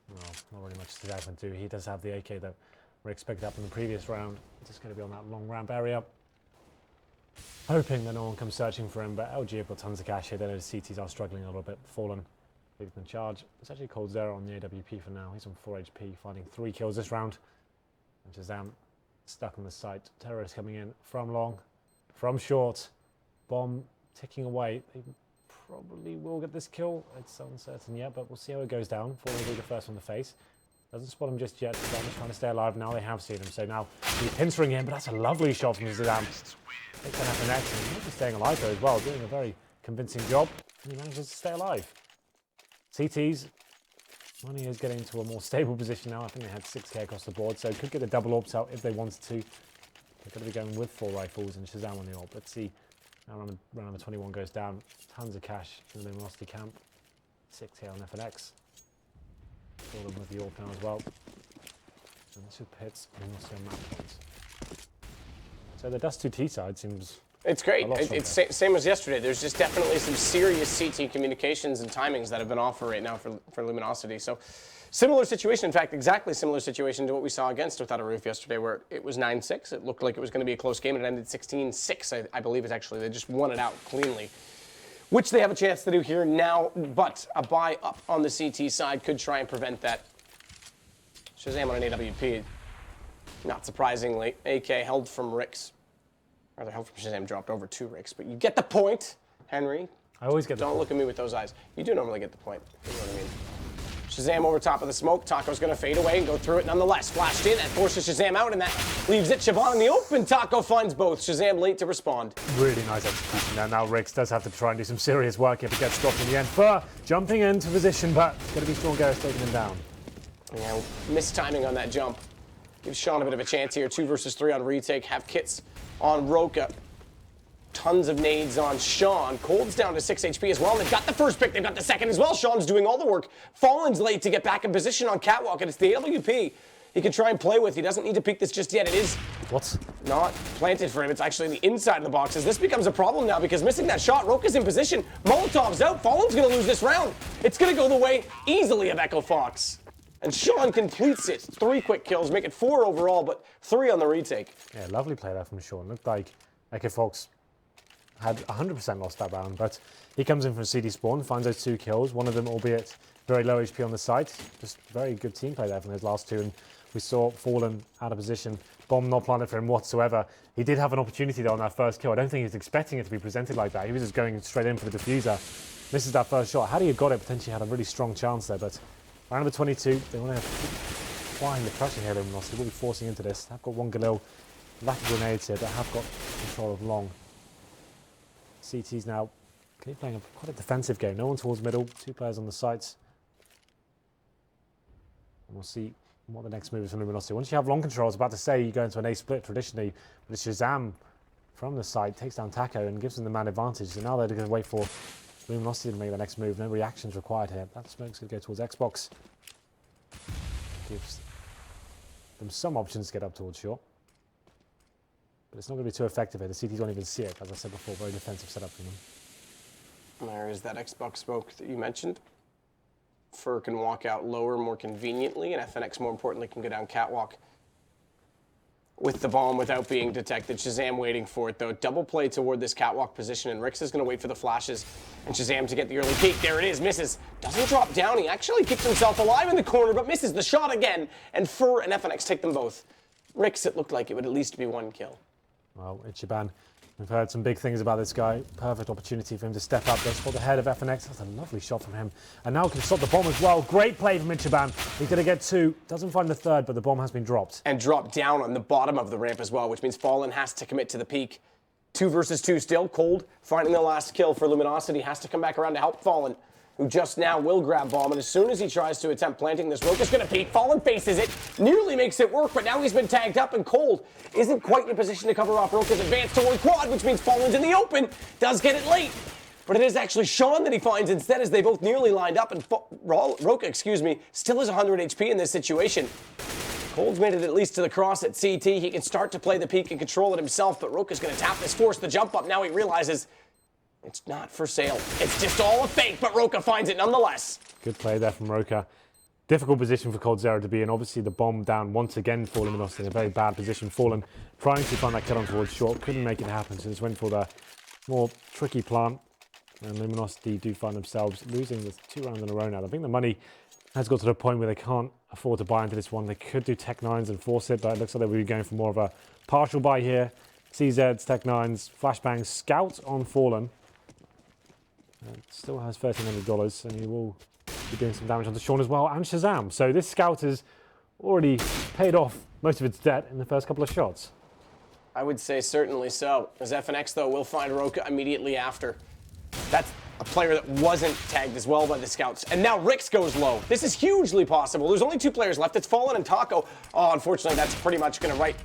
Well, not really much Shazam can do. He does have the AK that we expected up in the previous round. Just going to be on that long ramp area. Hoping that no one comes searching for him, but LG have got tons of cash here. They know the CTs are struggling a little bit. Fallen. Leaving in charge. It's actually Cold Zero on the AWP for now. He's on 4 HP, finding 3 kills this round. And Shazam stuck on the site. Terrorist coming in from long, from short. Bomb ticking away. They probably will get this kill. It's uncertain yet, but we'll see how it goes down. Fallen will be the first one to face. Doesn't spot him just yet. Shazam trying to stay alive. Now they have seen him. So now he's pincering him, but that's a lovely shot from Shazam. Takes an FNX, and he's just staying alive there as well, doing a very convincing job. And he manages to stay alive. CTs, Money is getting to a more stable position now. I think they had 6k across the board, so could get the double orbs out if they wanted to. They're going to be going with 4 rifles and Shazam on the orb. Let's see. Now round number 21 goes down. Tons of cash in the Luminosity camp. 6k on FNX. Saw them with the orb now as well. And 2 pits, Luminosity on map points. So the Dust 2T side seems... It's great. It's same as yesterday. There's just definitely some serious CT communications and timings that have been off right now for Luminosity. So similar situation, in fact, exactly similar situation to what we saw against Without a Roof yesterday, where it was 9-6. It looked like it was going to be a close game, and it ended 16-6, I believe it's actually. They just won it out cleanly, which they have a chance to do here now, but a buy up on the CT side could try and prevent that. Shazam on an AWP, not surprisingly. AK held from Ricks. Rather, help from Shazam dropped over 2 Ricks, but you get the point, Henry. I always get the point. Don't look at me with those eyes. You do normally get the point. You know what I mean? Shazam over top of the smoke. Taco's going to fade away and go through it nonetheless. Flashed in. That forces Shazam out, and that leaves it Siobhan in the open. Taco finds both. Shazam late to respond. Really nice execution there. Now Ricks does have to try and do some serious work if it gets dropped in the end. Fur jumping into position, but it's going to be Sean Garris taking him down. Yeah, missed timing on that jump. Gives Sean a bit of a chance here. 2 versus 3 on retake. Have kits on Roka. Tons of nades on Sean. Cold's down to 6 HP as well. They've got the first pick. They've got the second as well. Sean's doing all the work. Fallen's late to get back in position on Catwalk, and it's the AWP he can try and play with. He doesn't need to peek this just yet. It is not planted for him. It's actually the inside of the boxes. This becomes a problem now because missing that shot, Roka's in position. Molotov's out. Fallen's going to lose this round. It's going to go the way easily of Echo Fox. And Sean completes it. 3 quick kills, make it 4 overall, but 3 on the retake. Yeah, lovely play there from Sean. Looked like Echo Fox had 100% lost that round, but he comes in from CD spawn, finds those 2 kills, one of them albeit very low HP on the site. Just very good team play there from those last 2, and we saw Fallen out of position. Bomb not planted for him whatsoever. He did have an opportunity though on that first kill. I don't think he was expecting it to be presented like that. He was just going straight in for the diffuser. Misses that first shot. Had he got it, potentially had a really strong chance there, but round number 22, they want to applying the pressure here. Luminosity will be forcing into this. They've got 1 Galil, lack of grenades here, but have got control of long. CT's now playing quite a defensive game. No one towards middle, 2 players on the sites. And we'll see what the next move is from Luminosity. Once you have long control, I was about to say you go into an A split traditionally, but it's Shazam from the side, takes down Taco and gives them the man advantage. So now they're going to wait for Luminosity to make the next move. No reactions required here. That smoke's going to go towards Xbox. Gives them some options to get up towards short. But it's not going to be too effective here. The CTs don't even see it. As I said before, very defensive setup for them. There is that Xbox smoke that you mentioned. Fur can walk out lower more conveniently, and FNX, more importantly, can go down Catwalk with the bomb without being detected. Shazam waiting for it, though. Double play toward this Catwalk position, and Ricks is going to wait for the flashes, and Shazam to get the early peek. There it is, misses. Doesn't drop down. He actually keeps himself alive in the corner, but misses the shot again, and Fur and FNX take them both. Ricks, it looked like it would at least be 1 kill. Well, Ichiban, we've heard some big things about this guy. Perfect opportunity for him to step up. Goes for the head of FNX. That's a lovely shot from him. And now can stop the bomb as well. Great play from Ichiban. He's going to get 2. Doesn't find the 3rd, but the bomb has been dropped. And dropped down on the bottom of the ramp as well, which means Fallen has to commit to the peak. 2 versus 2 still. Cold finding the last kill for Luminosity. Has to come back around to help Fallen, who just now will grab bomb. And as soon as he tries to attempt planting this, Roka's going to peek. Fallen faces it, nearly makes it work, but now he's been tagged up, and Cold isn't quite in a position to cover off Roka's advance toward quad, which means Fallen's in the open. Does get it late, but it is actually Sean that he finds instead, as they both nearly lined up, and Roka, still has 100 HP in this situation. Cold's made it at least to the cross at CT. He can start to play the peak and control it himself, but Roka's going to tap this, force the jump up. Now he realizes it's not for sale. It's just all a fake, but Roka finds it nonetheless. Good play there from Roka. Difficult position for Cold Zero to be in. Obviously, the bomb down once again for Luminosity in a very bad position. Fallen trying to find that kill on towards short. Couldn't make it happen, so just went for the more tricky plant. And Luminosity do find themselves losing the 2 rounds in a row now. I think the money has got to the point where they can't afford to buy into this one. They could do Tech 9s and force it, but it looks like they will be going for more of a partial buy here. CZs, Tech 9s, Flashbangs, Scout on Fallen. Still has $1,300, and he will be doing some damage onto Sean as well, and Shazam. So this Scout has already paid off most of its debt in the first couple of shots. I would say certainly so, as FNX, though, will find Roka immediately after. That's a player that wasn't tagged as well by the Scouts. And now Rix goes low. This is hugely possible. There's only 2 players left. It's Fallen and Taco. Oh, unfortunately, that's pretty much going to write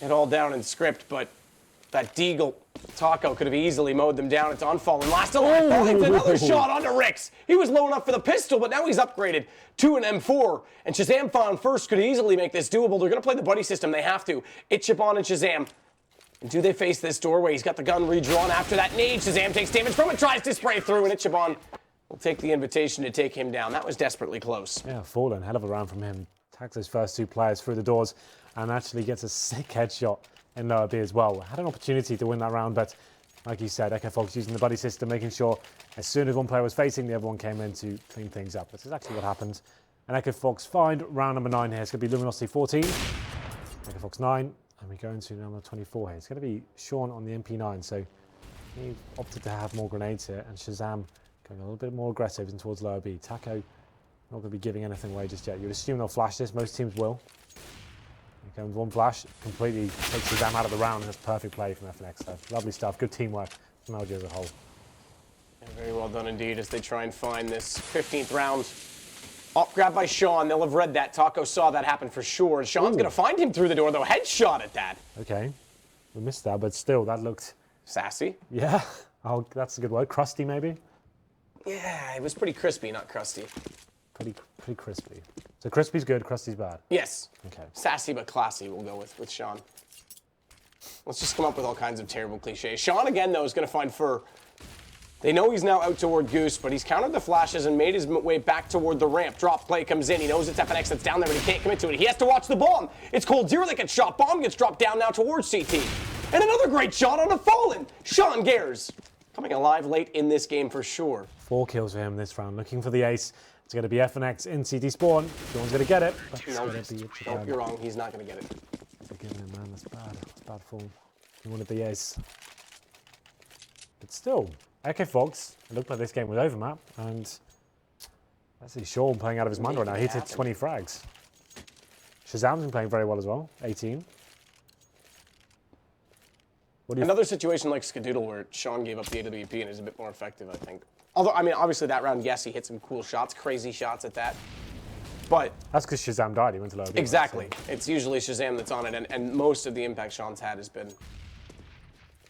it all down in script, but that Deagle Taco could have easily mowed them down. It's on Fallen. Last alive. Fallen, another shot onto Rix. He was low enough for the pistol, but now he's upgraded to an M4. And Shazam found first could easily make this doable. They're going to play the buddy system. They have to. Ichiban and Shazam. And do they face this doorway? He's got the gun redrawn after that nade. Shazam takes damage from it, tries to spray through, and Ichiban will take the invitation to take him down. That was desperately close. Yeah, Fallen, hell of a round from him. Tags those first 2 players through the doors and actually gets a sick headshot in lower B as well. Had an opportunity to win that round, but like you said, Echo Fox using the buddy system, making sure as soon as one player was facing, the other one came in to clean things up. That's exactly what happened. And Echo Fox find round number 9 here. It's going to be Luminosity 14, Echo Fox 9, and we go into number 24 here. It's going to be Sean on the MP9, so he opted to have more grenades here, and Shazam going a little bit more aggressive in towards lower B. Taco not going to be giving anything away just yet. You'd assume they'll flash this. Most teams will. Here comes one flash, completely takes Shazam out of the round. That's perfect play from FNX. So lovely stuff. Good teamwork from LG as a whole. Yeah, very well done indeed as they try and find this 15th round. Up grab by Sean. They'll have read that. Taco saw that happen for sure. And Sean's going to find him through the door, though. Headshot at that. Okay. We missed that, but still, that looked... Sassy? Yeah. Oh, that's a good word. Crusty, maybe? Yeah, it was pretty crispy, not crusty. Pretty crispy. So crispy's good, crusty's bad. Yes. Okay. Sassy but classy, we'll go with Sean. Let's just come up with all kinds of terrible cliches. Sean, again, though, is going to find Fur. They know he's now out toward Goose, but he's countered the flashes and made his way back toward the ramp. Drop play comes in. He knows it's FNX that's down there, but he can't commit to it. He has to watch the bomb. It's Cold Zero that gets shot. Bomb gets dropped down now towards CT. And another great shot on a Fallen. Sean Gares coming alive late in this game for sure. 4 kills for him this round. Looking for the ace. It's going to be FNX in CT spawn. Sean's going to get it. But it's going to be Nope, you're wrong. He's not going to get it. Forgive him, man. That's bad. That's bad form. He wanted the ace. But still, Echo Fox, it looked like this game was over, Matt. And I see Sean playing out of his mind right now. He hit 20 frags. Shazam's been playing very well as well. 18. Another situation like Skadoodle where Sean gave up the AWP and is a bit more effective, I think. Although, I mean, obviously that round, yes, he hit some cool shots, crazy shots at that. But that's because Shazam died. He went to lower B. Exactly. Right? So. It's usually Shazam that's on it, and most of the impact Sean's had has been...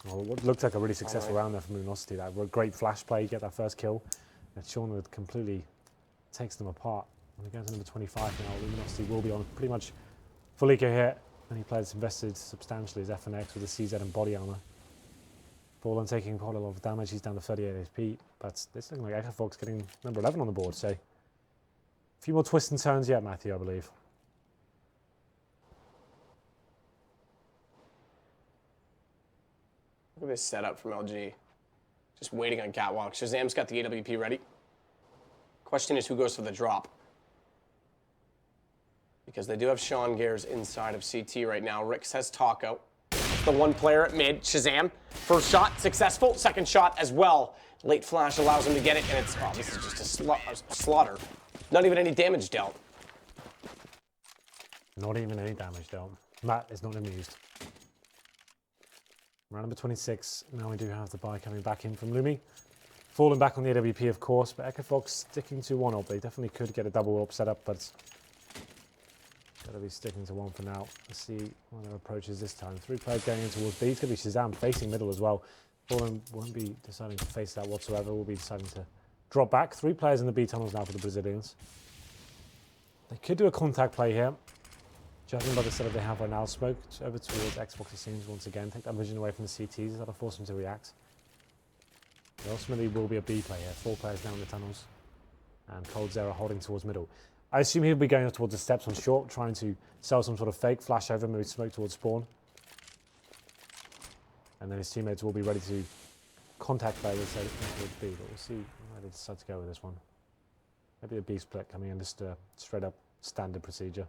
Well, what looked like a really successful round there from Luminosity. That were a great flash play, get that first kill. And Sean would completely takes them apart. When we go to number 25 now, Luminosity will be on pretty much fully coherent. Many players invested substantially as FNX with the CZ and body armor. Fallen taking quite a lot of damage. He's down to 38 HP. But this looking like Echo Fox getting number 11 on the board. So a few more twists and turns yet, Matthew, I believe. Look at this setup from LG. Just waiting on catwalk. Shazam's got the AWP ready. Question is who goes for the drop. because they do have Sean Gares inside of CT right now. Rix has Taco. The one player at mid, Shazam. First shot, successful. Second shot as well. Late flash allows him to get it, and it's, oh, this is just a slaughter. Not even any damage dealt. Not even any damage dealt. Matt is not amused. Round number 26. Now we do have the buy coming back in from Lumi. Falling back on the AWP, of course, but Echo Fox sticking to one up. They definitely could get a double up set up, but it's got to be sticking to one for now. Let's see what their approach is this time. 3 players going in towards B. It's going to be Shazam facing middle as well. Fallen won't be deciding to face that whatsoever. We'll be deciding to drop back. 3 players in the B tunnels now for the Brazilians. They could do a contact play here. Judging by the setup they have right now, smoked over towards Xbox, it seems, once again. Take that vision away from the CTs. That'll force them to react. There ultimately will be a B play here. 4 players down in the tunnels. And Cold Zero holding towards middle. I assume he'll be going up towards the steps on short, trying to sell some sort of fake, flash over, maybe smoke towards spawn. And then his teammates will be ready to contact play with towards B, but we'll see where they decide to go with this one. Maybe a B split coming in, just a straight up standard procedure.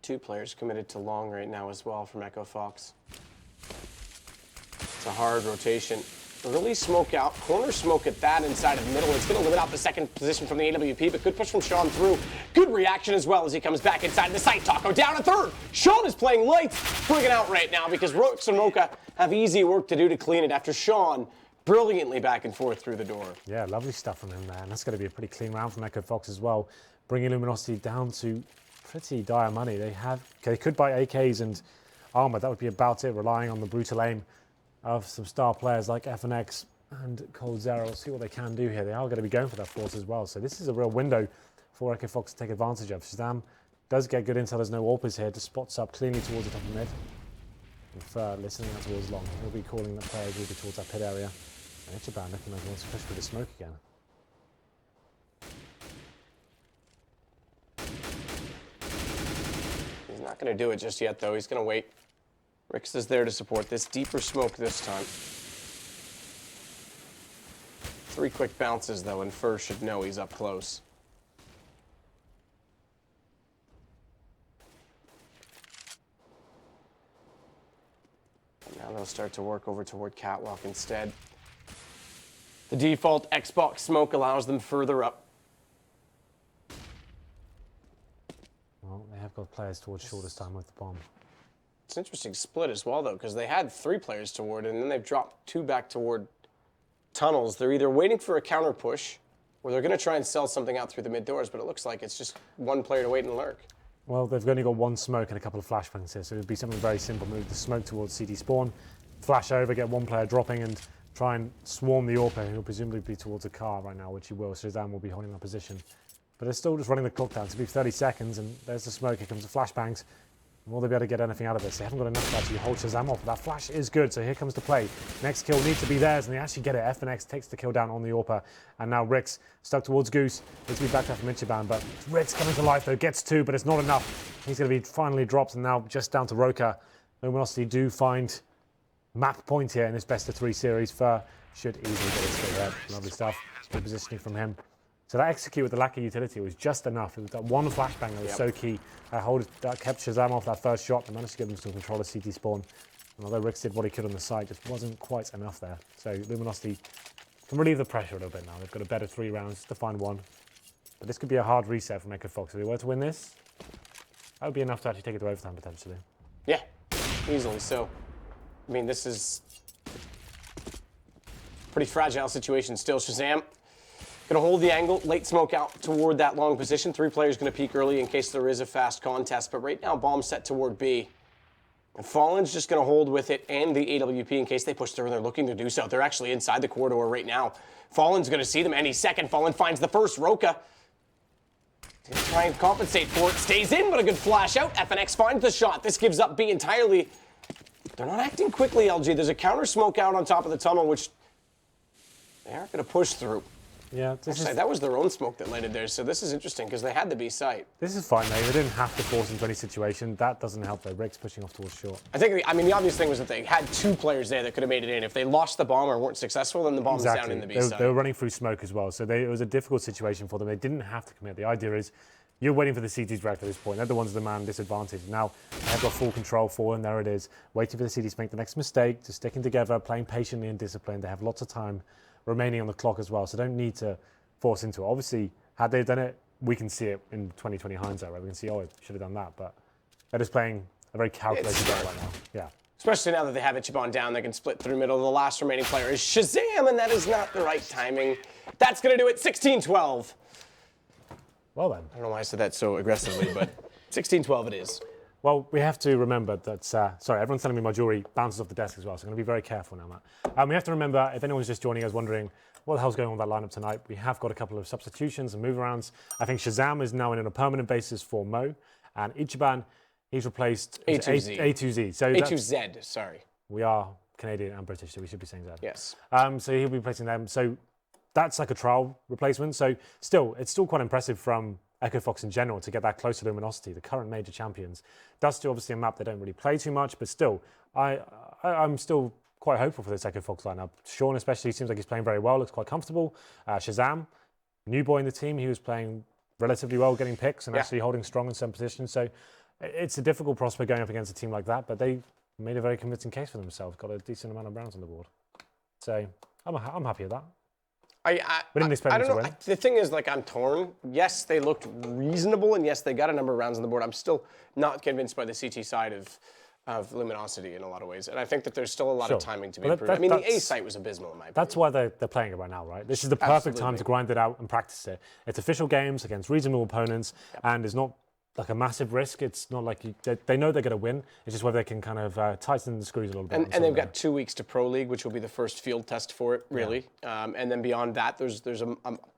Two players committed to long right now as well from Echo Fox. It's a hard rotation. Early smoke out, corner smoke at that inside of middle. It's going to limit out the second position from the AWP, but good push from Sean through. Good reaction as well as he comes back inside the site. Taco down a third. Sean is playing lights, freaking out right now because Rooks and Mocha have easy work to do to clean it after Sean brilliantly back and forth through the door. Yeah, lovely stuff from him there. And that's going to be a pretty clean round from Echo Fox as well, bringing Luminosity down to pretty dire money. They could buy AKs and armor. That would be about it, relying on the brutal aim of some star players like FNX and Cold Zero. We'll see what they can do here. They are going to be going for that force as well. So this is a real window for Echo Fox to take advantage of. Shazam does get good intel. There's no AWPers here. Just spots up cleanly towards the top of mid. And Fer listening out towards long. He'll be calling the players will be towards that pit area. And Ichiban looking like he wants to push through the smoke again. He's not going to do it just yet, though. He's going to wait. Rix is there to support this deeper smoke this time. 3 quick bounces, though, and Fer should know he's up close. Now they'll start to work over toward Catwalk instead. The default Xbox smoke allows them further up. Well, they have got players towards short this time with the bomb. It's an interesting split as well, though, because they had 3 players toward, and then they've dropped 2 back toward tunnels. They're either waiting for a counter push, or they're going to try and sell something out through the mid doors, but it looks like it's just 1 player to wait and lurk. Well, they've only got 1 smoke and a couple of flashbangs here, so it would be something very simple. Move the smoke towards CD spawn, flash over, get 1 player dropping, and try and swarm the AWP, who will presumably be towards a car right now, which he will. Shazam will be holding that position. But they're still just running the clock down. So it'll be 30 seconds, and there's the smoke. Here comes the flashbangs. Will they be able to get anything out of this? They haven't got enough to actually hold Shazam off. That flash is good, so here comes the play. Next kill needs to be theirs, and they actually get it. FNX takes the kill down on the AWP, and now Rix stuck towards Goose. Needs to be backed up from Ichiban, but Rix coming to life, though. Gets 2, but it's not enough. He's going to be finally dropped, and now just down to Roka. Luminosity do find map point here in this best-of-3 series. Fer should easily get it straight ahead. Lovely stuff. Good positioning from him. So that execute with the lack of utility was just enough. It was that 1 flashbang that was so key. That kept Shazam off that first shot. They managed to get them to control the CT spawn. And although Rix did what he could on the side, just wasn't quite enough there. So Luminosity can relieve the pressure a little bit now. They've got a better 3 rounds to find 1. But this could be a hard reset from Echo Fox. If they were to win this, that would be enough to actually take it to overtime potentially. Yeah, easily so. I mean, this is a pretty fragile situation still. Shazam going to hold the angle, late smoke out toward that long position. 3 players going to peek early in case there is a fast contest. But right now, bomb set toward B. And Fallen's just going to hold with it and the AWP in case they push through and they're looking to do so. They're actually inside the corridor right now. Fallen's going to see them any second. Fallen finds the first. Roka going to try and compensate for it. Stays in, but a good flash out. FNX finds the shot. This gives up B entirely. They're not acting quickly, LG. There's a counter smoke out on top of the tunnel, which they aren't going to push through. Yeah, That was their own smoke that landed there, so this is interesting because they had the B site. this is fine, though. They didn't have to force into any situation. That doesn't help, though. Rick's pushing off towards short. The obvious thing was that they had 2 players there that could have made it in. If they lost the bomb or weren't successful, then the bomb was down in the B site. They were running through smoke as well, so it was a difficult situation for them. They didn't have to commit. The idea is you're waiting for the CTs to react at this point. They're the ones with the man disadvantage. Now they've got full control for, and there it is, waiting for the CTs to make the next mistake, just sticking together, playing patiently and disciplined. They have lots of time remaining on the clock as well, so don't need to force into it. Obviously, had they done it, we can see it in 2020 hindsight, right? We can see, oh, it should have done that, but they're just playing a very calculated game right now. Yeah. Especially now that they have Ichiban down, they can split through middle. The last remaining player is Shazam, and that is not the right timing. That's going to do it, 16-12. Well then. I don't know why I said that so aggressively, but 16-12 it is. Well, we have to remember that, sorry, everyone's telling me my jewelry bounces off the desk as well, so I'm going to be very careful now, Matt. We have to remember, if anyone's just joining us wondering what the hell's going on with that lineup tonight, we have got a couple of substitutions and move-arounds. I think Shazam is now in on a permanent basis for Mo, and Ichiban, he's replaced A2Z. A2Z. So A2Z, sorry. We are Canadian and British, so we should be saying that. Yes. So he'll be replacing them. So that's like a trial replacement. So it's still quite impressive from Echo Fox in general to get that close to Luminosity, the current major champions. Dust 2, obviously a map they don't really play too much, but still, I'm still quite hopeful for this Echo Fox lineup. Sean especially seems like he's playing very well, looks quite comfortable. Shazam, new boy in the team, he was playing relatively well, getting picks and actually holding strong in some positions. So it's a difficult prospect going up against a team like that, but they made a very convincing case for themselves, got a decent amount of rounds on the board. So I'm happy with that. We didn't expect them to win. The thing is, I'm torn. Yes, they looked reasonable, and yes, they got a number of rounds on the board. I'm still not convinced by the CT side of Luminosity in a lot of ways, and I think that there's still a lot of timing to be improved. The A site was abysmal in my opinion. That's why they're playing it right now, right? This is the perfect time to grind it out and practice it. It's official games against reasonable opponents, and it's not like a massive risk. It's not like they know they're going to win. It's just whether they can kind of tighten the screws a little bit. And they've got 2 weeks to Pro League, which will be the first field test for it, really. Yeah. And then beyond that, there's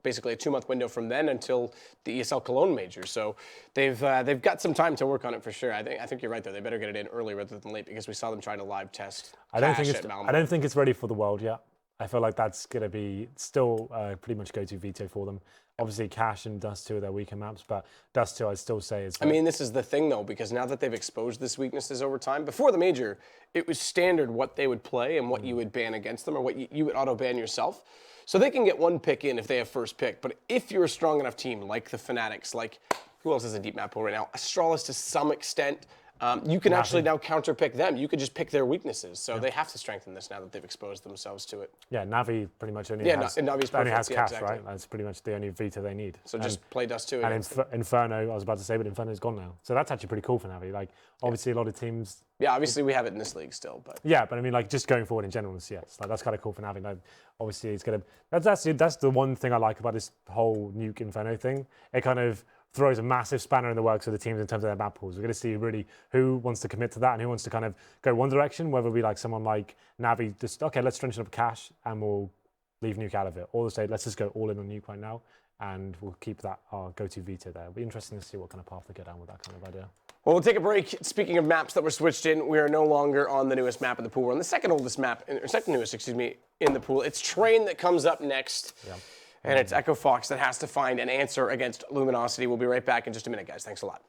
basically a 2-month window from then until the ESL Cologne major. So they've got some time to work on it for sure. I think you're right there. They better get it in early rather than late because we saw them trying to live test. I don't think it's ready for the World yet. I feel like that's going to be still pretty much go-to veto for them. Obviously, Cash and Dust 2 are their weaker maps, but Dust 2 I'd still say is... this is the thing, though, because now that they've exposed this weaknesses over time, before the major, it was standard what they would play and what you would ban against them or what you would auto-ban yourself. So they can get 1 pick in if they have first pick, but if you're a strong enough team, like the Fanatics, like... Who else has a deep map pool right now? Astralis to some extent. You can actually now counter-pick them. You could just pick their weaknesses. So they have to strengthen this now that they've exposed themselves to it. Yeah, Navi pretty much only has Cash, exactly. right? That's pretty much the only veto they need. So just play Dust 2. And Inferno, I was about to say, but Inferno's gone now. So that's actually pretty cool for Navi. Obviously a lot of teams... Yeah, obviously we have it in this league still, but... Yeah, but just going forward in general in CS, that's kind of cool for Navi. Obviously it's going to... That's the one thing I like about this whole Nuke Inferno thing. It kind of throws a massive spanner in the works of the teams in terms of their map pools. We're going to see really who wants to commit to that and who wants to kind of go one direction, whether it be like someone like Navi, just, okay, let's strengthen up Cash and we'll leave Nuke out of it. Or they'll say, let's just go all in on Nuke right now and we'll keep that our go-to veto there. It'll be interesting to see what kind of path they go down with that kind of idea. Well, we'll take a break. Speaking of maps that were switched in, we are no longer on the newest map in the pool. We're on the second newest, in the pool. It's Train that comes up next. Yeah. And it's Echo Fox that has to find an answer against Luminosity. We'll be right back in just a minute, guys. Thanks a lot.